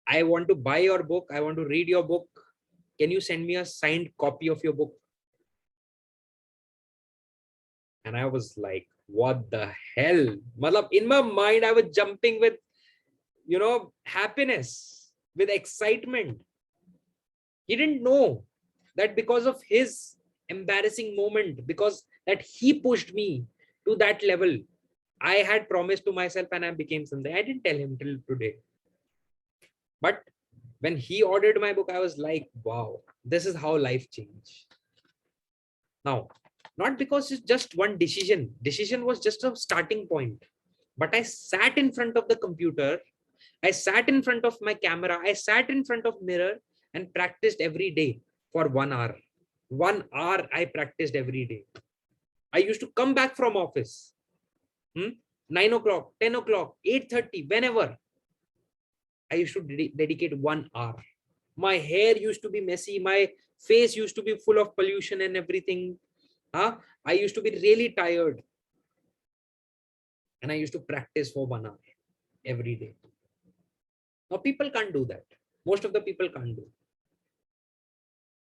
I want to buy your book. I want to read your book. Can you send me a signed copy of your book? And I was like, what the hell? In my mind, I was jumping with, happiness, with excitement. He didn't know that because of his embarrassing moment, because that he pushed me to that level, I had promised to myself and I became something. I didn't tell him till today. But when he ordered my book, I was like, wow, this is how life changed. Now, not because it's just one decision. Decision was just a starting point. But I sat in front of the computer. I sat in front of my camera. I sat in front of mirror and practiced every day for 1 hour. 1 hour I practiced every day. I used to come back from office. 9 o'clock, 10 o'clock, 8:30, whenever. I used to dedicate 1 hour. My hair used to be messy. My face used to be full of pollution and everything. I used to be really tired. And I used to practice for 1 hour every day. Now people can't do that. Most of the people can't do.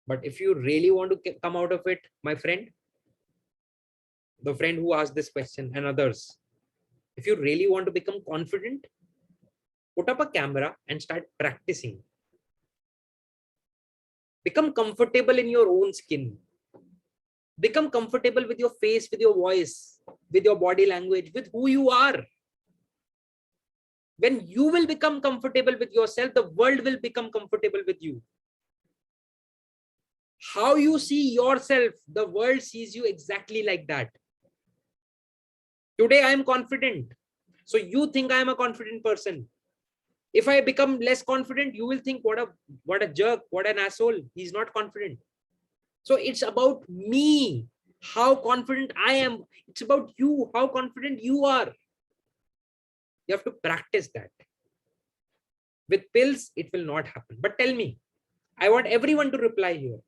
But if you really want to come out of it, my friend, the friend who asked this question and others, if you really want to become confident, put up a camera and start practicing. Become comfortable in your own skin. Become comfortable with your face, with your voice, with your body language, with who you are. When you will become comfortable with yourself, the world will become comfortable with you. How you see yourself, the world sees you exactly like that. Today I am confident. So you think I am a confident person. If I become less confident, you will think what a jerk, what an asshole. He's not confident. So it's about me, how confident I am. It's about you, how confident you are. You have to practice that. With pills, it will not happen. But tell me, I want everyone to reply here.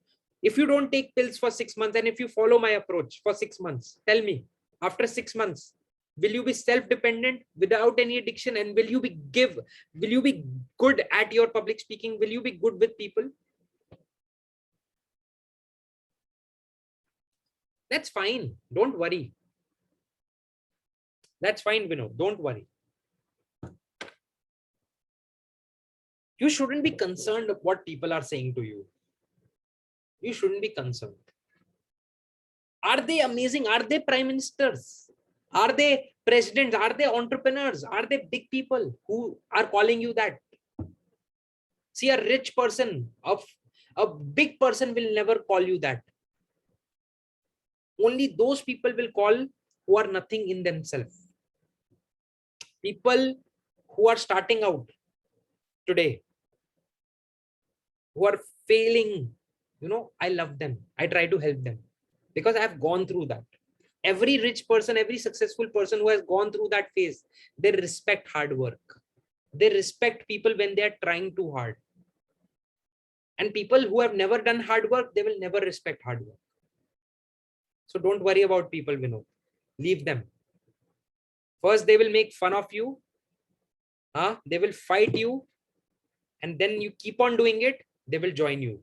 If you don't take pills for 6 months and if you follow my approach for 6 months, tell me, after 6 months, will you be self-dependent without any addiction? And will you be good at your public speaking? Will you be good with people? That's fine. Don't worry. That's fine, Vinod. Don't worry. You shouldn't be concerned of what people are saying to you. You shouldn't be concerned. Are they amazing? Are they prime ministers? Are they presidents? Are they entrepreneurs? Are they big people who are calling you that? See, a rich person, a big person will never call you that. Only those people will call who are nothing in themselves. People who are starting out today, who are failing, I love them. I try to help them because I've gone through that. Every rich person, every successful person who has gone through that phase, they respect hard work. They respect people when they are trying too hard. And people who have never done hard work, they will never respect hard work. So don't worry about people, Vinod. Leave them. First, they will make fun of you. They will fight you. And then you keep on doing it, they will join you.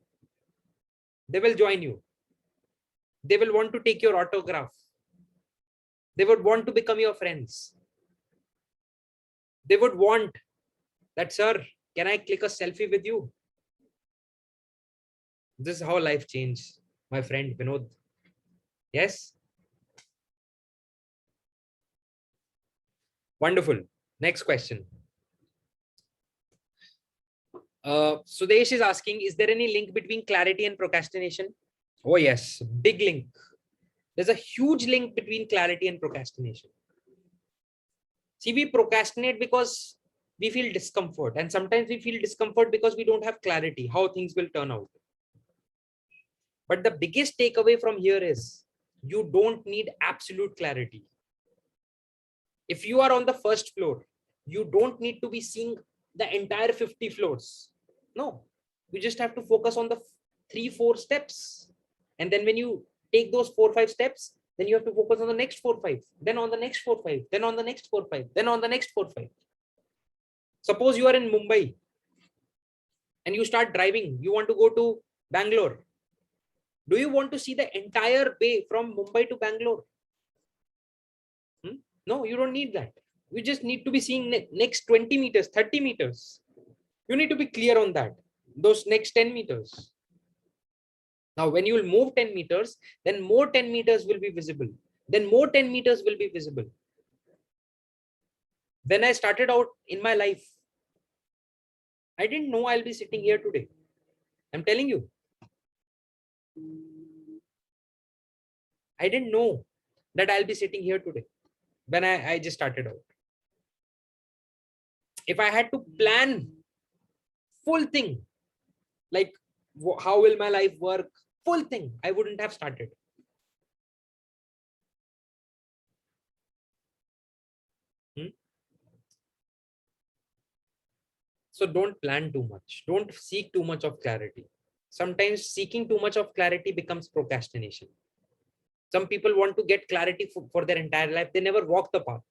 They will join you. They will want to take your autograph. They would want to become your friends. They would want that, sir, can I click a selfie with you? This is how life changed, my friend Vinod. Yes? Wonderful. Next question. Sudesh is asking, is there any link between clarity and procrastination? Oh yes, big link. There's a huge link between clarity and procrastination. See, we procrastinate because we feel discomfort, and sometimes we feel discomfort because we don't have clarity how things will turn out. But the biggest takeaway from here is you don't need absolute clarity. If you are on the first floor, you don't need to be seeing the entire 50 floors. No, you just have to focus on the 3-4 steps. And then when you take those 4-5 steps, then you have to focus on the next 4-5, then on the next 4-5, then on the next 4-5, then on the next 4-5. Suppose you are in Mumbai and you start driving, you want to go to Bangalore. Do you want to see the entire way from Mumbai to Bangalore? No, you don't need that. You just need to be seeing next 20 meters, 30 meters. You need to be clear on that, those next 10 meters. Now, when you will move 10 meters, then more 10 meters will be visible. Then more 10 meters will be visible. When I started out in my life, I didn't know I'll be sitting here today. I'm telling you, I didn't know that I'll be sitting here today when I just started out. If I had to plan full thing, like how will my life work, full thing, I wouldn't have started. Hmm? So don't plan too much. Don't seek too much of clarity. Sometimes seeking too much of clarity becomes procrastination. Some people want to get clarity for their entire life. They never walk the path.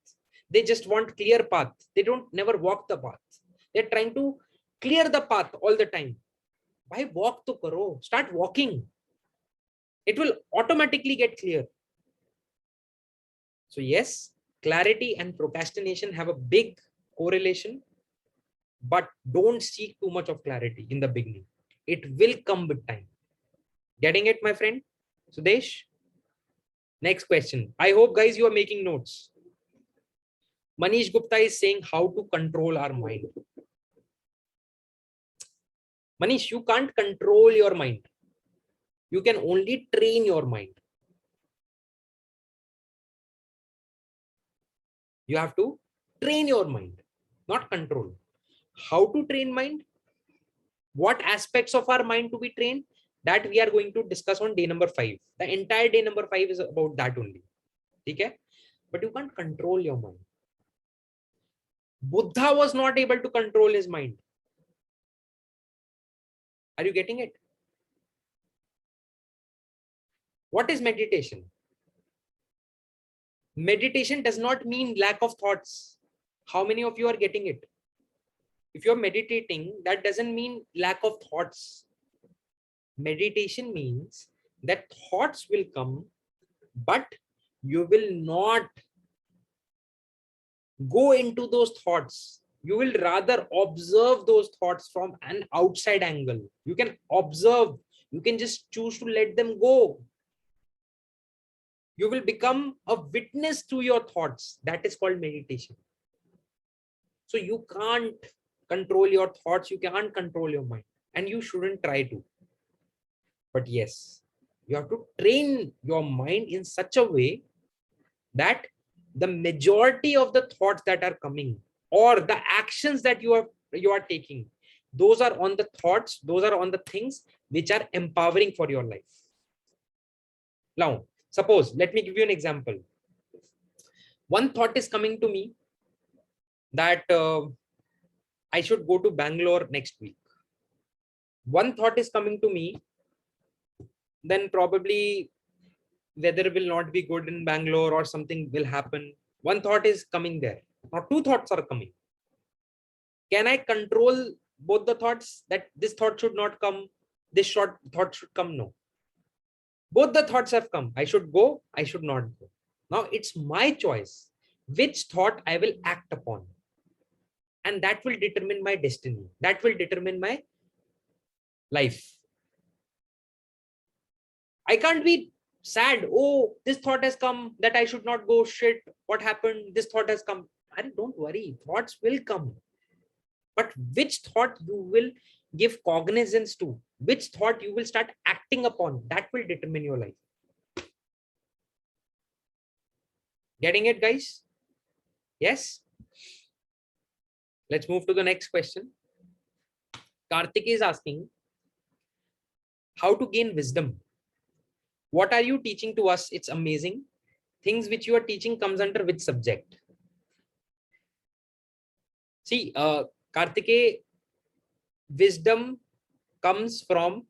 They just want clear path. They don't never walk the path. They're trying to clear the path all the time. Why walk to karo? Start walking. It will automatically get clear. So yes, clarity and procrastination have a big correlation, but don't seek too much of clarity in the beginning. It will come with time. Getting it, my friend? Sudesh? Next question. I hope, guys, you are making notes. Manish Gupta is saying how to control our mind. Manish, you can't control your mind. You can only train your mind. You have to train your mind, not control. How to train mind? What aspects of our mind to be trained? That we are going to discuss on day number 5. The entire day number 5 is about that only. Okay? But you can't control your mind. Buddha was not able to control his mind. Are you getting it? What is meditation? Meditation does not mean lack of thoughts. How many of you are getting it? If you're meditating, that doesn't mean lack of thoughts. Meditation means that thoughts will come, but you will not go into those thoughts. You will rather observe those thoughts from an outside angle. You can observe. You can just choose to let them go. You will become a witness to your thoughts. That is called meditation. So you can't control your thoughts. You can't control your mind, and you shouldn't try to. But yes, you have to train your mind in such a way that the majority of the thoughts that are coming or the actions that you are taking, those are on the thoughts, those are on the things which are empowering for your life. Now, suppose, let me give you an example. One thought is coming to me that I should go to Bangalore next week. One thought is coming to me, then probably weather will not be good in Bangalore or something will happen. One thought is coming there. Now two thoughts are coming. Can I control both the thoughts, that this thought should not come, this short thought should come? No. Both the thoughts have come. I should go, I should not go. Now it's my choice which thought I will act upon. And that will determine my destiny. That will determine my life. I can't be sad. Oh, this thought has come that I should not go. Shit, what happened? This thought has come. Don't worry. Thoughts will come. But which thought you will give cognizance to, which thought you will start acting upon, that will determine your life. Getting it, guys? Yes? Let's move to the next question. Karthik is asking, how to gain wisdom? What are you teaching to us? It's amazing. Things which you are teaching comes under which subject? See, Karthike, wisdom comes from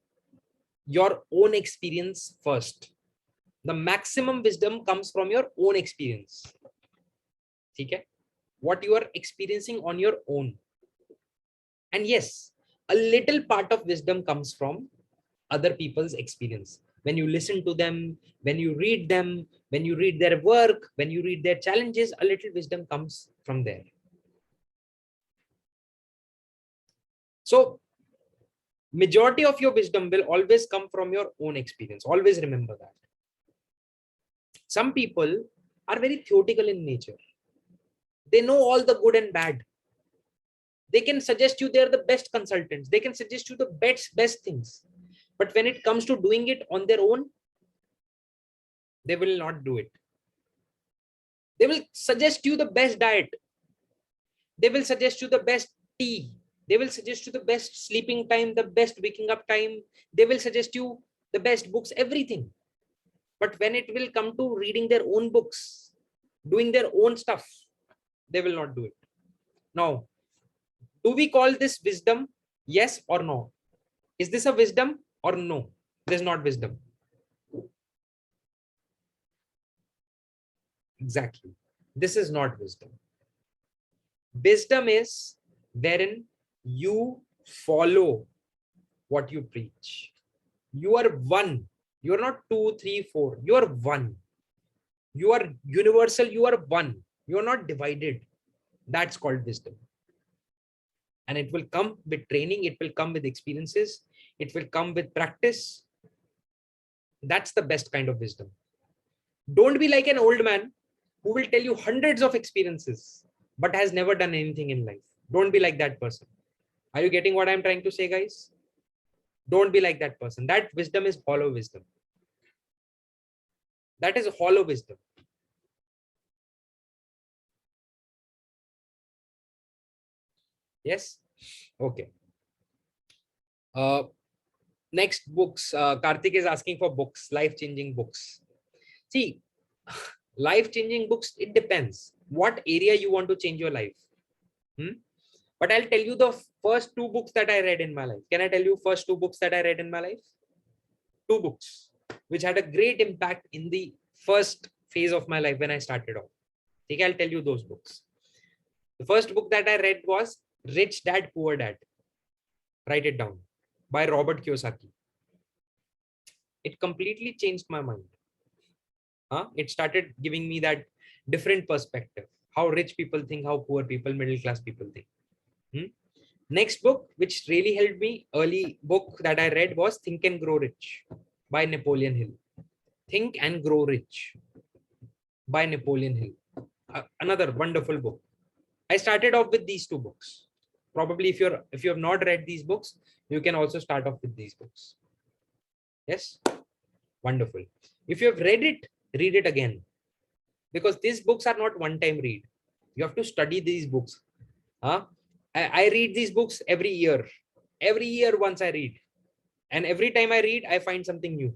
your own experience first. The maximum wisdom comes from your own experience. Okay? What you are experiencing on your own. And yes, a little part of wisdom comes from other people's experience. When you listen to them, when you read them, when you read their work, when you read their challenges, a little wisdom comes from there. So majority of your wisdom will always come from your own experience. Always remember that. Some people are very theoretical in nature. They know all the good and bad. They can suggest you, they're the best consultants. They can suggest you the best things. But when it comes to doing it on their own, they will not do it. They will suggest you the best diet. They will suggest you the best tea. They will suggest you the best sleeping time, the best waking up time. They will suggest you the best books, everything. But when it will come to reading their own books, doing their own stuff, they will not do it. Now, do we call this wisdom? Yes or no? Is this a wisdom or no? This is not wisdom. Exactly. This is not wisdom. Wisdom is wherein you follow what you preach. You are one. You are not 2, 3, 4. You are one. You are universal. You are one. You are not divided. That's called wisdom. And it will come with training. It will come with experiences. It will come with practice. That's the best kind of wisdom. Don't be like an old man who will tell you hundreds of experiences, but has never done anything in life. Don't be like that person. Are you getting what I'm trying to say, guys? Don't be like that person. That wisdom is hollow wisdom. That is hollow wisdom. Yes? Okay. Next books. Karthik is asking for books, life-changing books. See, life-changing books, it depends. What area you want to change your life. But I'll tell you the first 2 books that I read in my life. Can I tell you first 2 books that I read in my life? 2 books, which had a great impact in the first phase of my life when I started off. Okay, I'll tell you those books. The first book that I read was Rich Dad, Poor Dad. Write it down, by Robert Kiyosaki. It completely changed my mind. It started giving me that different perspective. How rich people think, how poor people, middle class people think. Next book, which really helped me, early book that I read was Think and Grow Rich by Napoleon Hill. Think and Grow Rich by Napoleon Hill. Another wonderful book. I started off with these 2 books. Probably if you have not read these books, you can also start off with these books. Yes? Wonderful. If you have read it again. Because these books are not one-time read. You have to study these books. I read these books every year. Every year once I read. And every time I read, I find something new.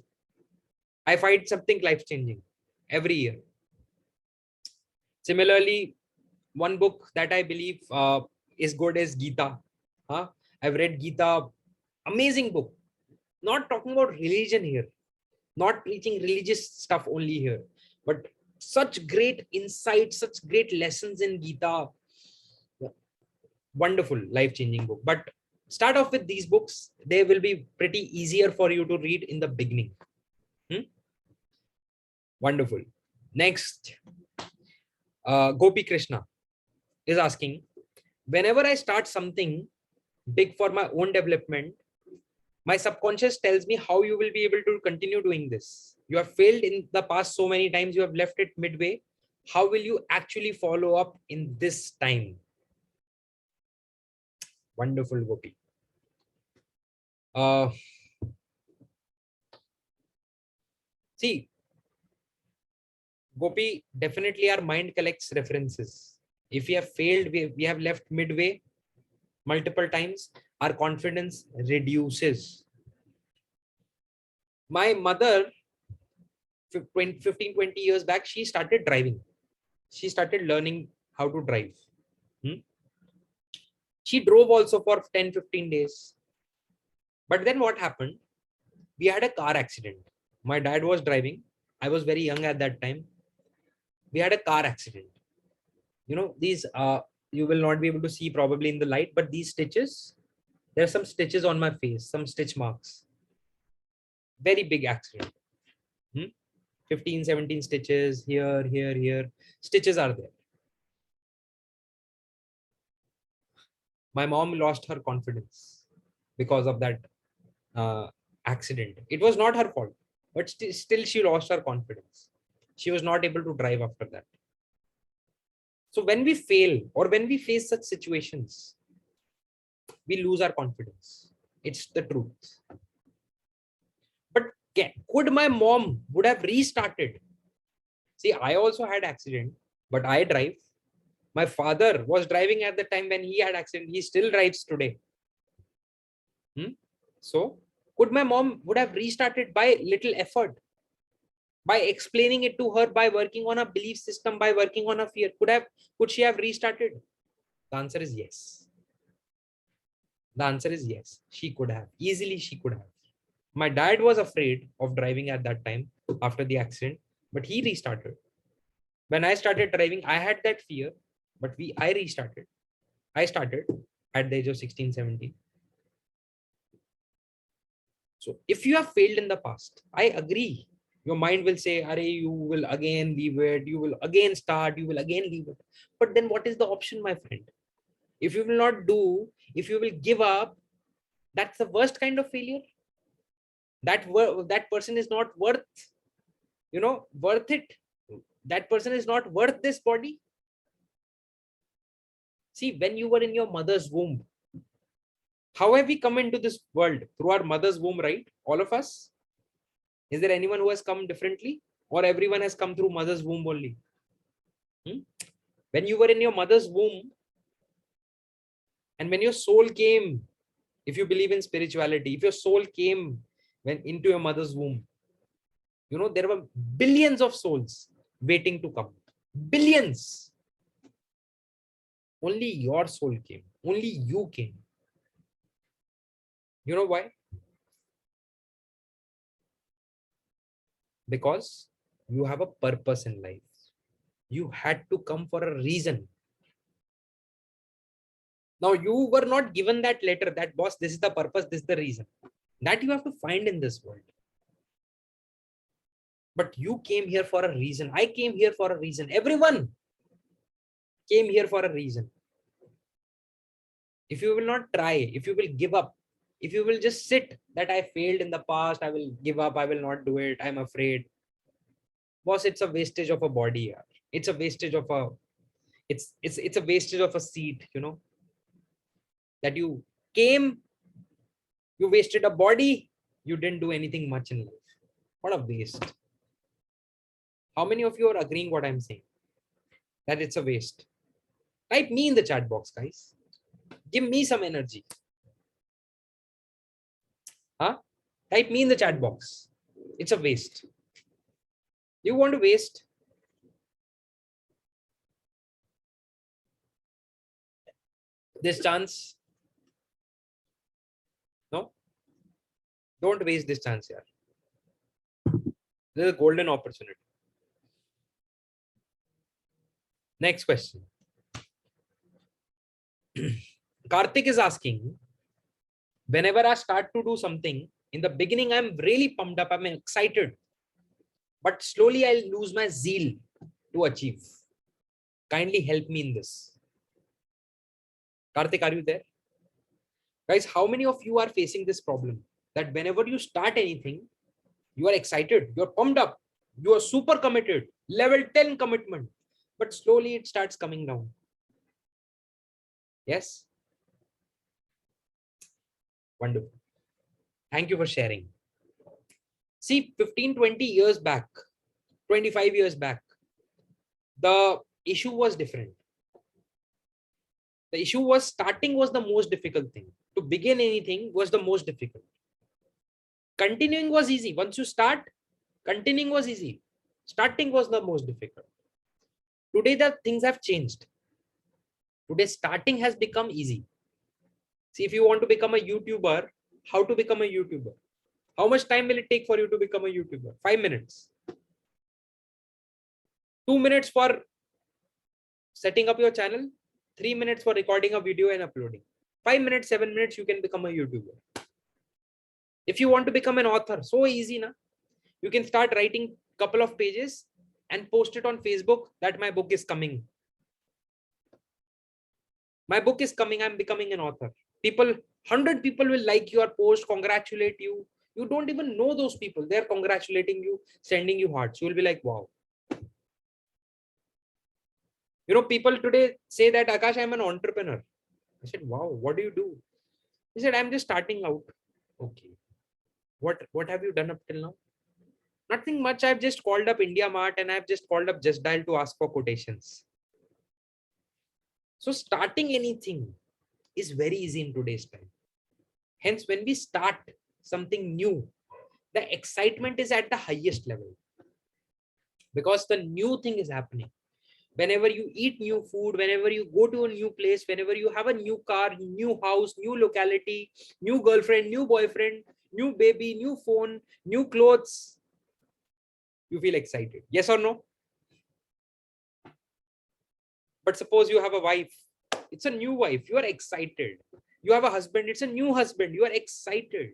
I find something life-changing every year. Similarly, one book that I believe is good is Gita. I've read Gita. Amazing book. Not talking about religion here. Not preaching religious stuff only here. But such great insights, such great lessons in Gita. Wonderful, life-changing book. But start off with these books. They will be pretty easier for you to read in the beginning. Wonderful. Next, Gopi Krishna is asking, whenever I start something big for my own development, my subconscious tells me how you will be able to continue doing this. You have failed in the past so many times, you have left it midway. How will you actually follow up in this time? Wonderful, Gopi. See, Gopi, definitely our mind collects references. If we have failed, we have left midway multiple times, our confidence reduces. My mother, 15, 20 years back, she started driving. She started learning how to drive. She drove also for 10, 15 days. But then what happened? We had a car accident. My dad was driving. I was very young at that time. We had a car accident. You know, these you will not be able to see probably in the light, but these stitches, there are some stitches on my face, some stitch marks. Very big accident. 15, 17 stitches here, here, here. Stitches are there. My mom lost her confidence because of that accident. It was not her fault, but still she lost her confidence. She was not able to drive after that. So when we fail or when we face such situations, we lose our confidence. It's the truth. But could my mom would have restarted? See, I also had accident, but I drive. My father was driving at the time when he had accident. He still drives today. So could my mom would have restarted by little effort, by explaining it to her, by working on a belief system, by working on a fear? Could she have restarted? The answer is yes. The answer is yes. She could have. Easily she could have. My dad was afraid of driving at that time after the accident, but he restarted. When I started driving, I had that fear, but I restarted. I started at the age of 16, 17. So if you have failed in the past, I agree. Your mind will say, Are, you will again leave it, you will again start, you will again leave it. But then what is the option, my friend? If you will not do, if you will give up, that's the worst kind of failure. That person is not worth, worth it. That person is not worth this body. See, when you were in your mother's womb, how have we come into this world? Through our mother's womb, right? All of us. Is there anyone who has come differently, or everyone has come through mother's womb only? When you were in your mother's womb, and when your soul came, if you believe in spirituality, if your soul came into your mother's womb, there were billions of souls waiting to come. Billions. Only your soul came. Only you came. You know why? Because you have a purpose in life. You had to come for a reason. Now, you were not given that letter, that boss, this is the purpose, this is the reason. That you have to find in this world. But you came here for a reason. I came here for a reason. Everyone came here for a reason. If you will not try, if you will give up, if you will just sit that I failed in the past, I will give up, I will not do it, I'm afraid. Boss, it's a wastage of a body. It's a wastage of a, it's a wastage of a seed, that you came, you wasted a body, you didn't do anything much in life. What a waste. How many of you are agreeing what I'm saying? That it's a waste. Type me in the chat box, guys. Give me some energy. Type me in the chat box. It's a waste. You want to waste? This chance? No? Don't waste this chance here. This is a golden opportunity. Next question. Karthik is asking, whenever I start to do something, in the beginning, I'm really pumped up, I'm excited. But slowly I'll lose my zeal to achieve. Kindly help me in this. Karthik, are you there? Guys, how many of you are facing this problem? That whenever you start anything, you are excited, you're pumped up, you are super committed, level 10 commitment, but slowly it starts coming down. Yes? Wonderful. Thank you for sharing. See, 15, 20 years back, 25 years back, the issue was different. The issue was starting was the most difficult thing. To begin anything was the most difficult. Continuing was easy. Once you start, continuing was easy. Starting was the most difficult. Today, the things have changed. Today, starting has become easy. See, if you want to become a YouTuber, how to become a YouTuber? How much time will it take for you to become a YouTuber? 5 minutes. 2 minutes for setting up your channel. 3 minutes for recording a video and uploading. 5 minutes, 7 minutes, you can become a YouTuber. If you want to become an author, so easy, na? You can start writing a couple of pages and post it on Facebook that my book is coming. My book is coming, I'm becoming an author. 100 people will like your post, congratulate you. You don't even know those people. They're congratulating you, sending you hearts. You will be like, wow. People today say that, Akash, I'm an entrepreneur. I said, wow, what do you do? He said, I'm just starting out. Okay. What have you done up till now? Nothing much. I've just called up India Mart and I've just called up Just Dial to ask for quotations. So starting anything is very easy in today's time. Hence, when we start something new, the excitement is at the highest level because the new thing is happening. Whenever you eat new food, whenever you go to a new place, whenever you have a new car, new house, new locality, new girlfriend, new boyfriend, new baby, new phone, new clothes, you feel excited. Yes or no? But suppose you have a wife, it's a new wife, you are excited. You have a husband, it's a new husband, you are excited.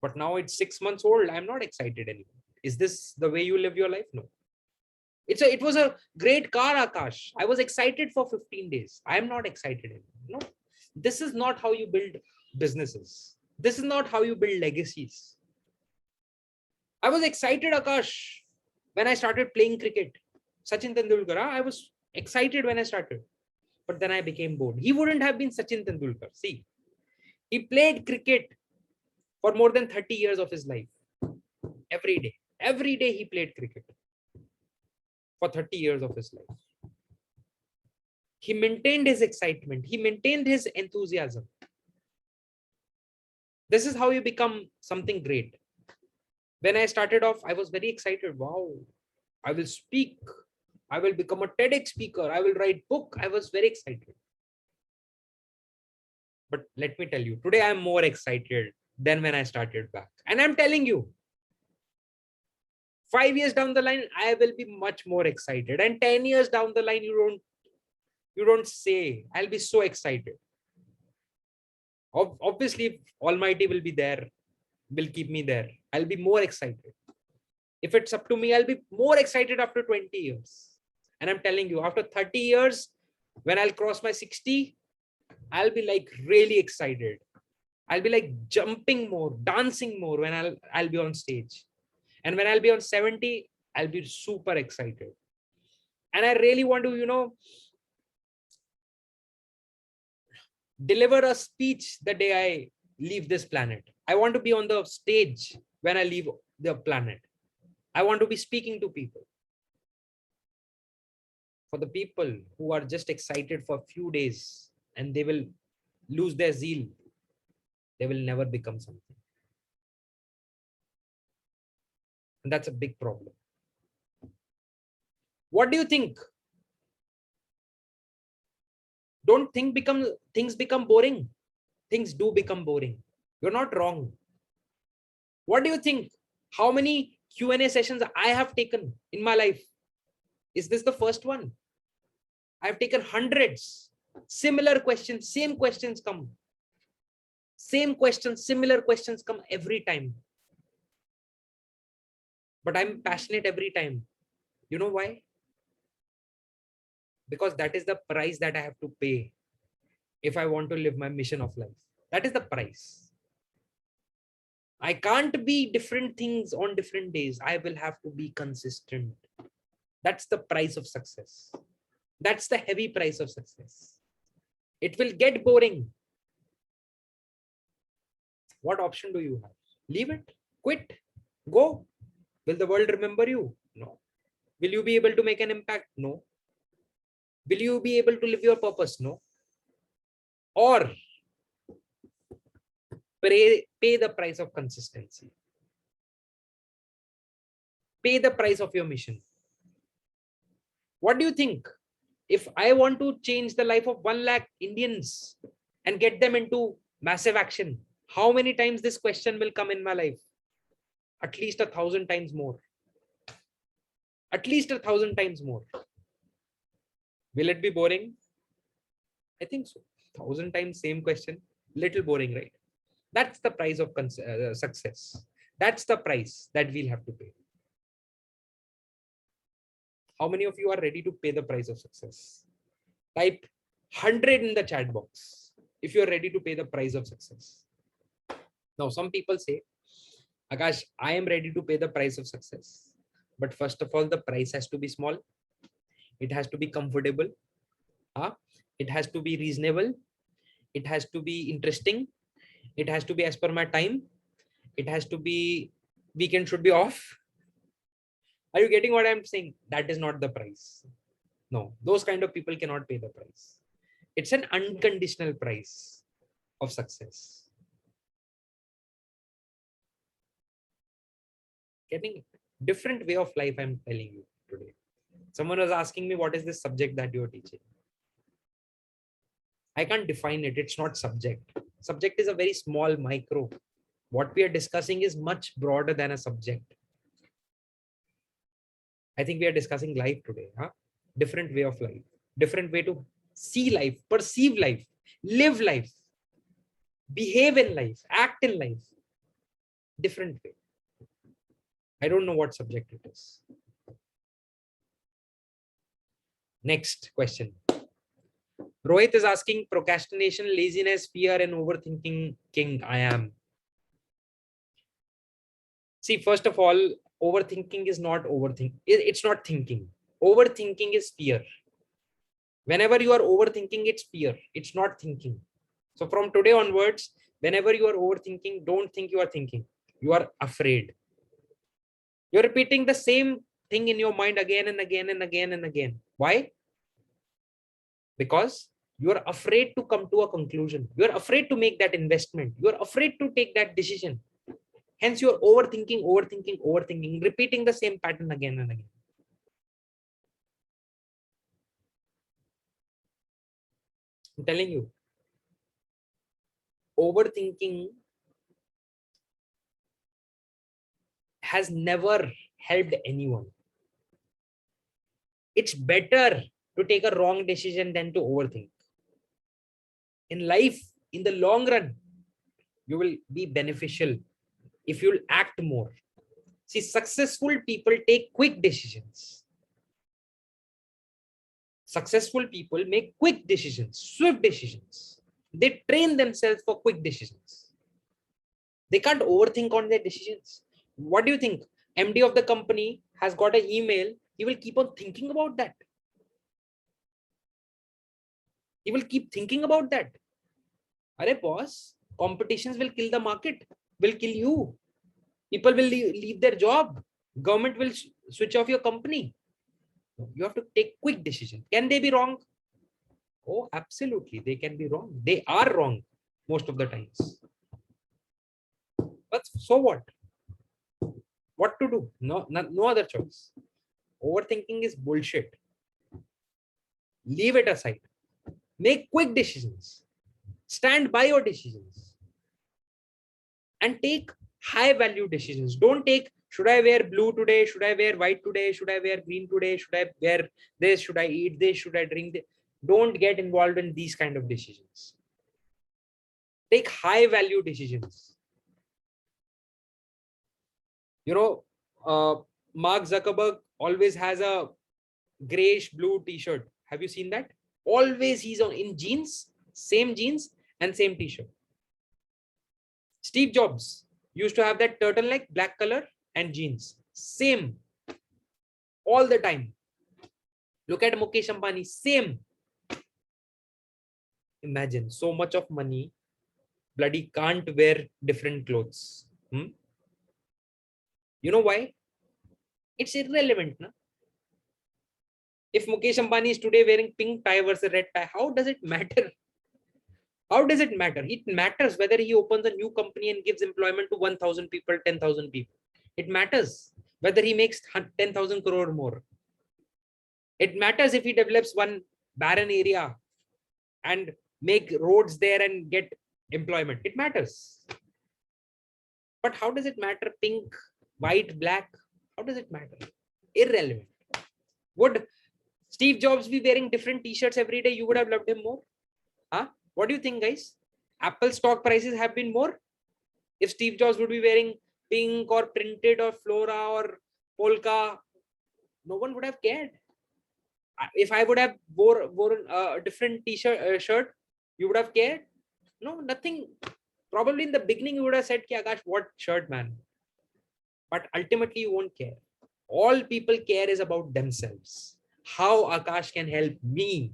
But now it's 6 months old, I'm not excited anymore. Is this the way you live your life? No. It was a great car, Akash. I was excited for 15 days. I am not excited anymore. No. This is not how you build businesses. This is not how you build legacies. I was excited, Akash, when I started playing cricket. Sachin Tendulkar, I was excited when I started. But then I became bored. He wouldn't have been Sachin Tendulkar. See, he played cricket for more than 30 years of his life. Every day. Every day he played cricket for 30 years of his life. He maintained his excitement. He maintained his enthusiasm. This is how you become something great. When I started off, I was very excited. Wow, I will speak. I will become a TEDx speaker. I will write book. I was very excited. But let me tell you, today I'm more excited than when I started back. And I'm telling you, 5 years down the line, I will be much more excited. And 10 years down the line, you don't say, I'll be so excited. Obviously, Almighty will be there, will keep me there. I'll be more excited. If it's up to me, I'll be more excited after 20 years. And I'm telling you, after 30 years, when I'll cross my 60, I'll be like really excited. I'll be like jumping more, dancing more when I'll be on stage. And when I'll be on 70, I'll be super excited. And I really want to, deliver a speech the day I leave this planet. I want to be on the stage when I leave the planet. I want to be speaking to people. For the people who are just excited for a few days and they will lose their zeal, they will never become something. And that's a big problem. What do you think? Don't think things become boring. Things do become boring. You're not wrong. What do you think? How many Q&A sessions I have taken in my life? Is this the first one? I've taken hundreds. Similar questions, same questions come. Same questions, similar questions come every time. But I'm passionate every time. You know why? Because that is the price that I have to pay if I want to live my mission of life. That is the price. I can't be different things on different days. I will have to be consistent. That's the price of success. That's the heavy price of success. It will get boring. What option do you have? Leave it, quit, go. Will the world remember you? No. Will you be able to make an impact? No. Will you be able to live your purpose? No. Or pay the price of consistency. Pay the price of your mission. What do you think? If I want to change the life of 1 lakh Indians and get them into massive action, how many times this question will come in my life? At least 1,000 times more. At least 1,000 times more. Will it be boring? I think so. 1,000 times same question. Little boring, right? That's the price of success. That's the price that we'll have to pay. How many of you are ready to pay the price of success? Type 100 in the chat box if you're ready to pay the price of success. Now, some people say, Akash, I am ready to pay the price of success. But first of all, the price has to be small. It has to be comfortable. It has to be reasonable. It has to be interesting. It has to be as per my time. It has to be, weekend should be off. Are you getting what I'm saying? That is not the price. No, those kind of people cannot pay the price. It's an unconditional price of success. Getting it? Different way of life, I'm telling you today. Someone was asking me, what is this subject that you're teaching? I can't define it. It's not subject. Subject is a very small micro. What we are discussing is much broader than a subject. I think we are discussing life today. Different way of life, different way to see life, perceive life, live life, behave in life, act in life. Different way. I don't know what subject it is. Next question. Rohit is asking, procrastination, laziness, fear, and overthinking king I am. See, first of all, overthinking is not overthinking. It's not thinking. Overthinking is fear. Whenever you are overthinking, it's fear. It's not thinking. So from today onwards, whenever you are overthinking, don't think you are thinking. You are afraid. You're repeating the same thing in your mind again and again and again and again. Why? Because you are afraid to come to a conclusion. You are afraid to make that investment. You are afraid to take that decision. Hence, you are overthinking, overthinking, overthinking, repeating the same pattern again and again. I'm telling you, overthinking has never helped anyone. It's better to take a wrong decision than to overthink. In life, in the long run, you will be beneficial if you'll act more. See, successful people take quick decisions. Successful people make quick decisions, swift decisions. They train themselves for quick decisions. They can't overthink on their decisions. What do you think? MD of the company has got an email. He will keep on thinking about that. He will keep thinking about that. Arey boss, competitions will kill the market, will kill you. People will leave their job. Government will switch off your company. You have to take quick decisions. Can they be wrong? Oh, absolutely. They can be wrong. They are wrong most of the times. But so what? What to do? No other choice. Overthinking is bullshit. Leave it aside. Make quick decisions. Stand by your decisions. And take high value decisions. Don't take, should I wear blue today? Should I wear white today? Should I wear green today? Should I wear this? Should I eat this? Should I drink this? Don't get involved in these kind of decisions. Take high value decisions. You know, Mark Zuckerberg always has a grayish blue t-shirt. Have you seen that? Always he's on in jeans, same jeans and same t-shirt. Steve Jobs used to have that turtleneck, black color and jeans. Same. All the time. Look at Mukesh Ambani. Same. Imagine so much of money. Bloody can't wear different clothes. You know why? It's irrelevant. Na? If Mukesh Ambani is today wearing pink tie versus red tie, how does it matter? How does it matter? It matters whether he opens a new company and gives employment to 1,000 people, 10,000 people. It matters whether he makes 10,000 crore more. It matters if he develops one barren area and make roads there and get employment. It matters. But how does it matter? Pink, white, black? How does it matter? Irrelevant. Would Steve Jobs be wearing different t-shirts every day? You would have loved him more. What do you think, guys? Apple stock prices have been more. If Steve Jobs would be wearing pink or printed or flora or polka, no one would have cared. If I would have worn a different t-shirt shirt, you would have cared. No, nothing. Probably in the beginning you would have said, Akash, what shirt, man? But ultimately you won't care. All people care is about themselves. how Akash can help me,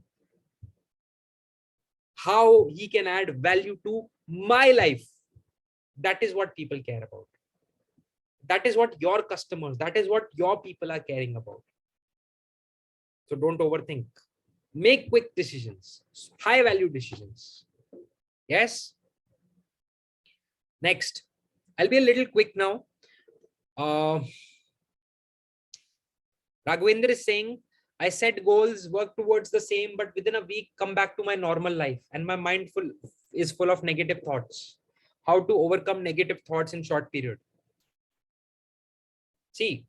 how he can add value to my life. That is what people care about. That is what your customers, that is what your people are caring about. So don't overthink. Make quick decisions, high value decisions. Yes. Next, I'll be a little quick now. Raghavendra is saying, I set goals, work towards the same, but within a week, come back to my normal life. And my mind is full of negative thoughts. How to overcome negative thoughts in short period. See,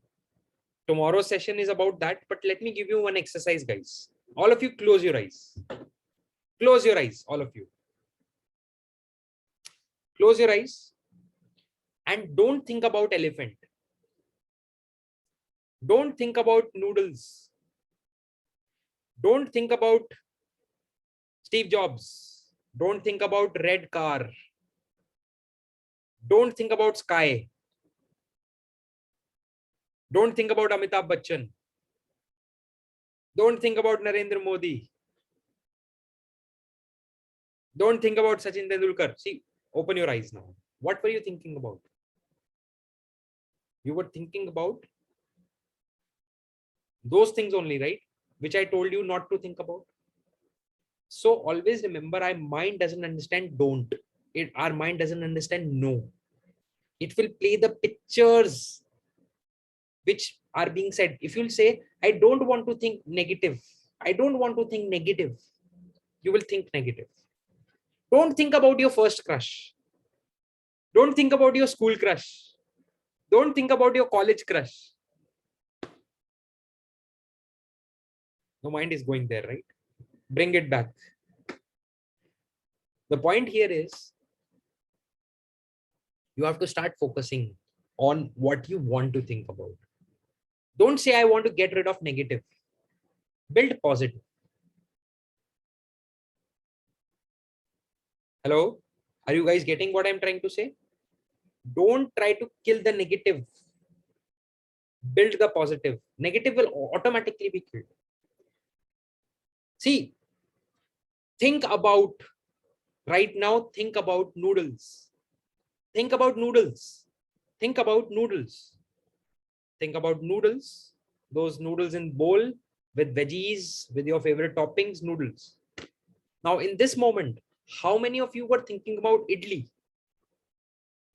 tomorrow's session is about that, but let me give you one exercise, guys. All of you close your eyes. Close your eyes, all of you. Close your eyes and don't think about elephant. Don't think about noodles. Don't think about Steve Jobs. Don't think about red car. Don't think about sky. Don't think about Amitabh Bachchan. Don't think about Narendra Modi. Don't think about Sachin Tendulkar. See, open your eyes now. What were you thinking about? You were thinking about those things only, right? Which I told you not to think about. So always remember, our mind doesn't understand don't. Our mind doesn't understand no. It will play the pictures which are being said. If you'll say, I don't want to think negative. I don't want to think negative. You will think negative. Don't think about your first crush. Don't think about your school crush. Don't think about your college crush. The mind is going there, right? Bring it back. The point here is you have to start focusing on what you want to think about. Don't say, I want to get rid of negative. Build positive. Hello? Are you guys getting what I'm trying to say? Don't try to kill the negative. Build the positive. Negative will automatically be killed. See, think about right now, think about noodles. Think about noodles. Think about noodles. Think about noodles. Those noodles in bowl with veggies, with your favorite toppings, noodles. Now, in this moment, how many of you were thinking about idli?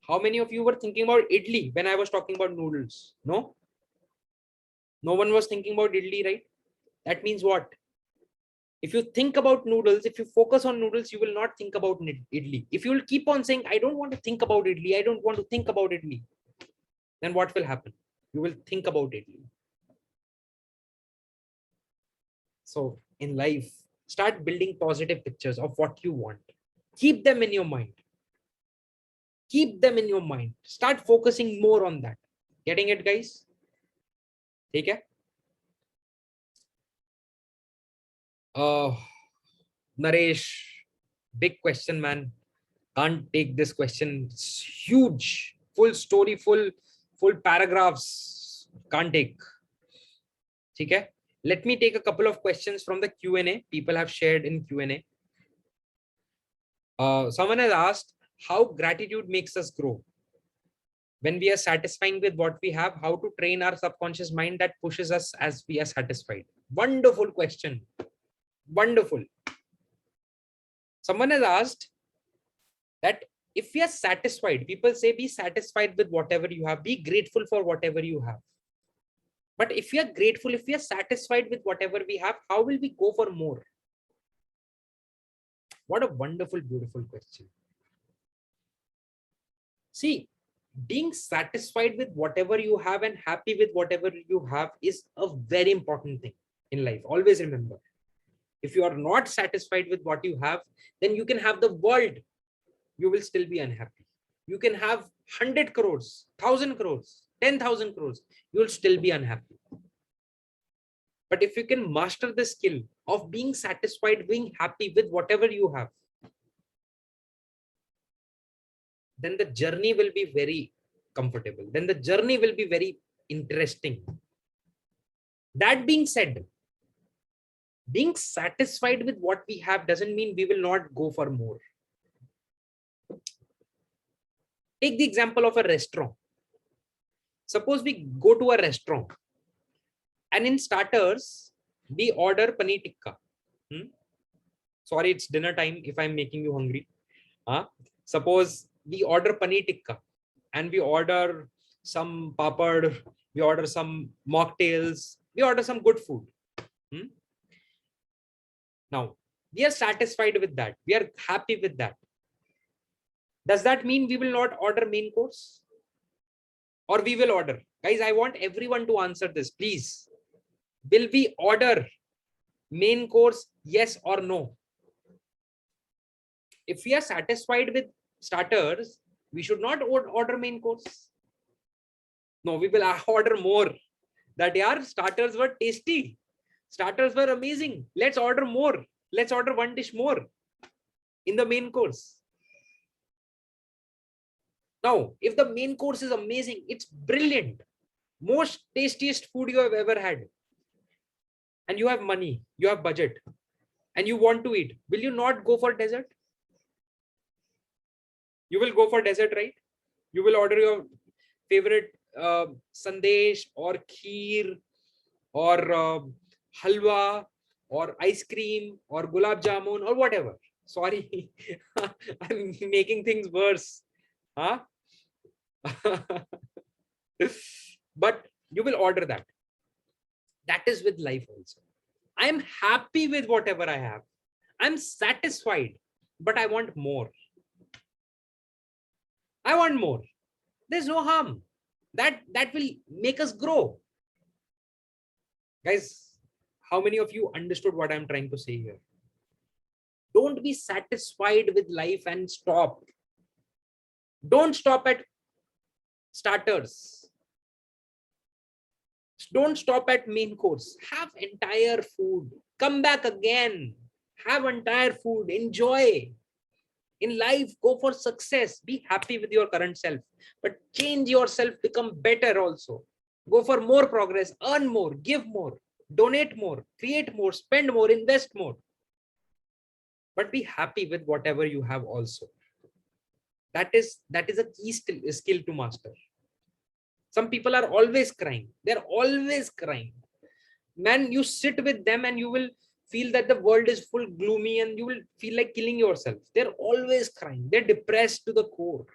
How many of you were thinking about idli when I was talking about noodles? No? No one was thinking about idli, right? That means what? If you think about noodles, if you focus on noodles, you will not think about idli. If you will keep on saying, I don't want to think about idli, I don't want to think about idli, then what will happen? You will think about idli. So in life, start building positive pictures of what you want. Keep them in your mind. Keep them in your mind. Start focusing more on that. Getting it, guys? Okay. Naresh, big question, man. Can't take this question. It's huge. Full story, full paragraphs. Can't take. Okay. Let me take a couple of questions from the Q&A. People have shared in Q&A. Someone has asked how gratitude makes us grow. When we are satisfying with what we have, how to train our subconscious mind that pushes us as we are satisfied. Wonderful question. Wonderful. Someone has asked that if we are satisfied, people say be satisfied with whatever you have, be grateful for whatever you have. But if we are grateful, if we are satisfied with whatever we have, how will we go for more? What a wonderful, beautiful question. See, being satisfied with whatever you have and happy with whatever you have is a very important thing in life. Always remember, if you are not satisfied with what you have, then you can have the world. You will still be unhappy. You can have 100 crores, 1,000 crores, 10,000 crores. You will still be unhappy. But if you can master the skill of being satisfied, being happy with whatever you have, then the journey will be very comfortable. Then the journey will be very interesting. That being said, Being satisfied with what we have doesn't mean we will not go for more. Take the example of a restaurant. Suppose we go to a restaurant and in starters, we order paneer tikka. Sorry, it's dinner time if I'm making you hungry. Suppose we order paneer tikka and we order some papad, we order some mocktails, we order some good food. Now, we are satisfied with that. We are happy with that. Does that mean we will not order main course? Or we will order? Guys, I want everyone to answer this, please. Will we order main course, yes or no? If we are satisfied with starters, we should not order main course. No, we will order more. That yeah, starters were tasty. Starters were amazing. Let's order more. Let's order one dish more in the main course. Now, if the main course is amazing, it's brilliant, most tastiest food you have ever had, and you have money, you have budget, and you want to eat, will you not go for dessert? You will go for dessert, right? You will order your favorite sandesh or kheer or halwa or ice cream or gulab jamun or whatever. Sorry, I'm making things worse. But you will order that. That is with life also. I'm happy with whatever I have. I'm satisfied, but I want more. I want more. There's no harm. That will make us grow. Guys, how many of you understood what I'm trying to say here? Don't be satisfied with life and stop. Don't stop at starters. Don't stop at main course. Have entire food. Come back again. Have entire food. Enjoy. In life, go for success. Be happy with your current self. But change yourself. Become better also. Go for more progress. Earn more. Give more. Donate more. Create more. Spend more. Invest more. But be happy with whatever you have also. That is a key skill to master. Some people are always crying. They're always crying. Man, you sit with them and you will feel that the world is full gloomy and you will feel like killing yourself. They're always crying. They're depressed to the core.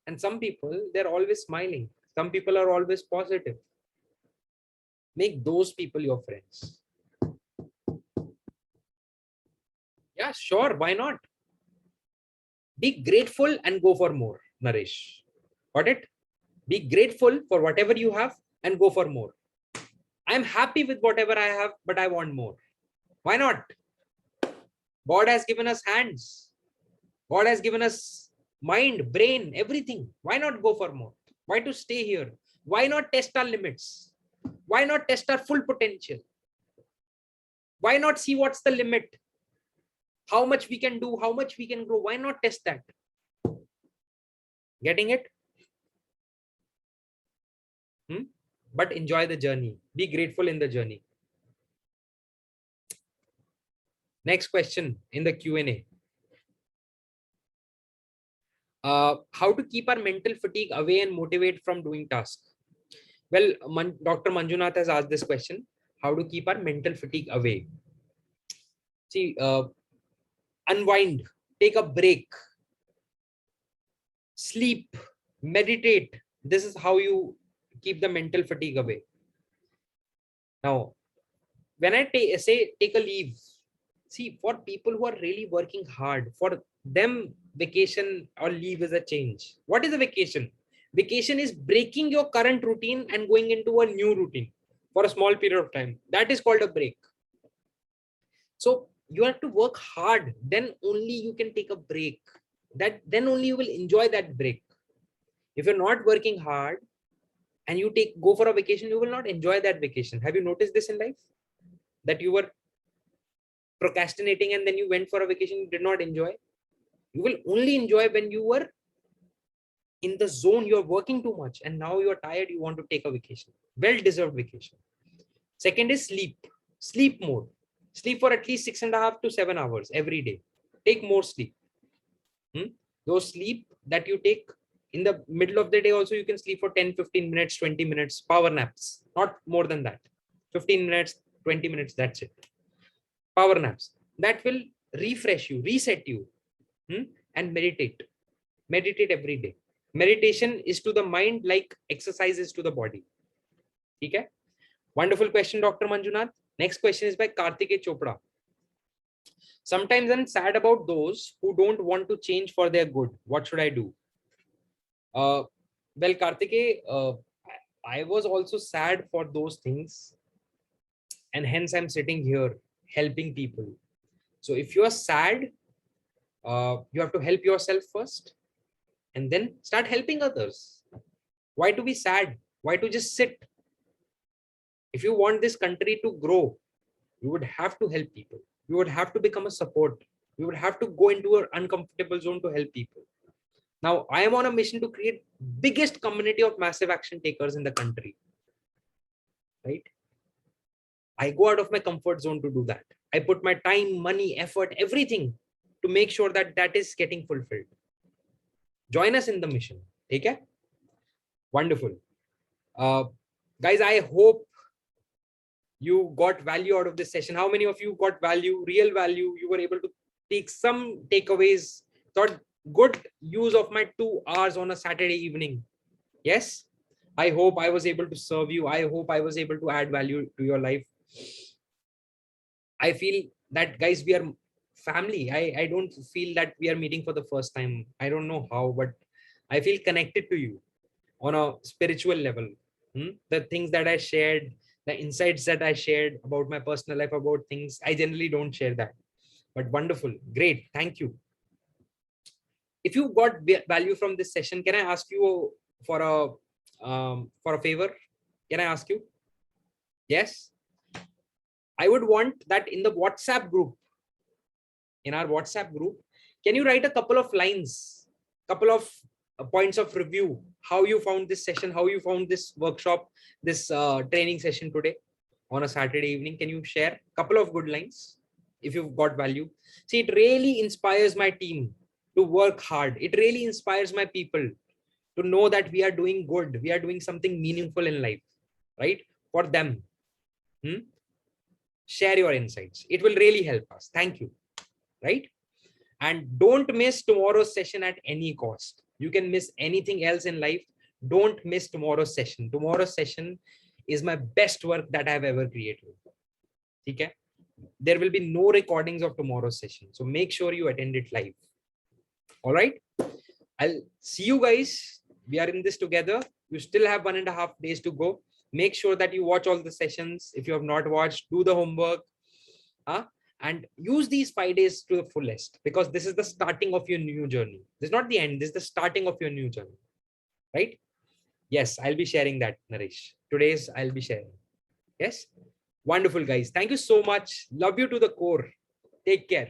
And some people, they're always smiling. Some people are always positive. Make those people your friends. Yeah, sure. Why not? Be grateful and go for more, Naresh. Got it? Be grateful for whatever you have and go for more. I'm happy with whatever I have, but I want more. Why not? God has given us hands. God has given us mind, brain, everything. Why not go for more? Why to stay here? Why not test our limits? Why not test our full potential? Why not see what's the limit? How much we can do, how much we can grow. Why not test that? Getting it? But enjoy the journey. Be grateful in the journey. Next question in the Q&A. How to keep our mental fatigue away and motivate from doing tasks? Well, Dr. Manjunath has asked this question. How to keep our mental fatigue away? See, unwind, take a break, sleep, meditate. This is how you keep the mental fatigue away. Now, when I say take a leave, see, for people who are really working hard, for them, vacation or leave is a change. What is a vacation? Vacation is breaking your current routine and going into a new routine for a small period of time. That is called a break. So you have to work hard, then only you can take a break. Then only you will enjoy that break. If you're not working hard and you go for a vacation, you will not enjoy that vacation. Have you noticed this in life? That you were procrastinating and then you went for a vacation you did not enjoy? You will only enjoy when you were in the zone. You're working too much and now you're tired, you want to take a vacation, well-deserved vacation. Second is sleep. Sleep more. Sleep for at least 6.5 to 7 hours every day. Take more sleep. Those sleep that you take in the middle of the day also, you can sleep for 10, 15 minutes, 20 minutes, power naps, not more than that. 15 minutes, 20 minutes, that's it. Power naps. That will refresh you, reset you, and meditate. Meditate every day. Meditation is to the mind like exercise is to the body. Okay? Wonderful question, Dr. Manjunath. Next question is by Kartikeya Chopra. Sometimes I'm sad about those who don't want to change for their good. What should I do? Well, Kartikeya, I was also sad for those things, and hence I'm sitting here helping people. So if you are sad, you have to help yourself first, and then start helping others. Why to be sad? Why to just sit? If you want this country to grow, you would have to help people. You would have to become a support. You would have to go into an uncomfortable zone to help people. Now, I am on a mission to create biggest community of massive action takers in the country. Right? I go out of my comfort zone to do that. I put my time, money, effort, everything to make sure that that is getting fulfilled. Join us in the mission. Okay? Wonderful. Guys, I hope you got value out of this session. How many of you got value, real value? You were able to take some takeaways, thought good use of my 2 hours on a Saturday evening. Yes, I hope I was able to serve you. I hope I was able to add value to your life. I feel that, guys, we are family. I don't feel that we are meeting for the first time. I don't know how, but I feel connected to you on a spiritual level. The things that I shared, the insights that I shared about my personal life, about things, I generally don't share that. But wonderful, great, thank you. If you got value from this session, can I ask you for a favor? Can I ask you? Yes. I would want that in the WhatsApp group, in our WhatsApp group, can you write a couple of lines, couple of points of review, how you found this session, how you found this workshop, this training session today on a Saturday evening? Can you share a couple of good lines if you've got value? See, it really inspires my team to work hard. It really inspires my people to know that we are doing good. We are doing something meaningful in life, right? For them. Share your insights. It will really help us. Thank you. Right? And don't miss tomorrow's session at any cost. You can miss anything else in life. Don't miss tomorrow's session. Tomorrow's session is my best work that I've ever created. Okay? There will be no recordings of tomorrow's session. So make sure you attend it live. All right? I'll see you guys. We are in this together. You still have 1.5 days to go. Make sure that you watch all the sessions. If you have not watched, do the homework. And use these 5 days to the fullest, because this is the starting of your new journey. This is not the end. This is the starting of your new journey. Right? Yes, I'll be sharing that, Naresh. Today's I'll be sharing. Yes. Wonderful, guys. Thank you so much. Love you to the core. Take care.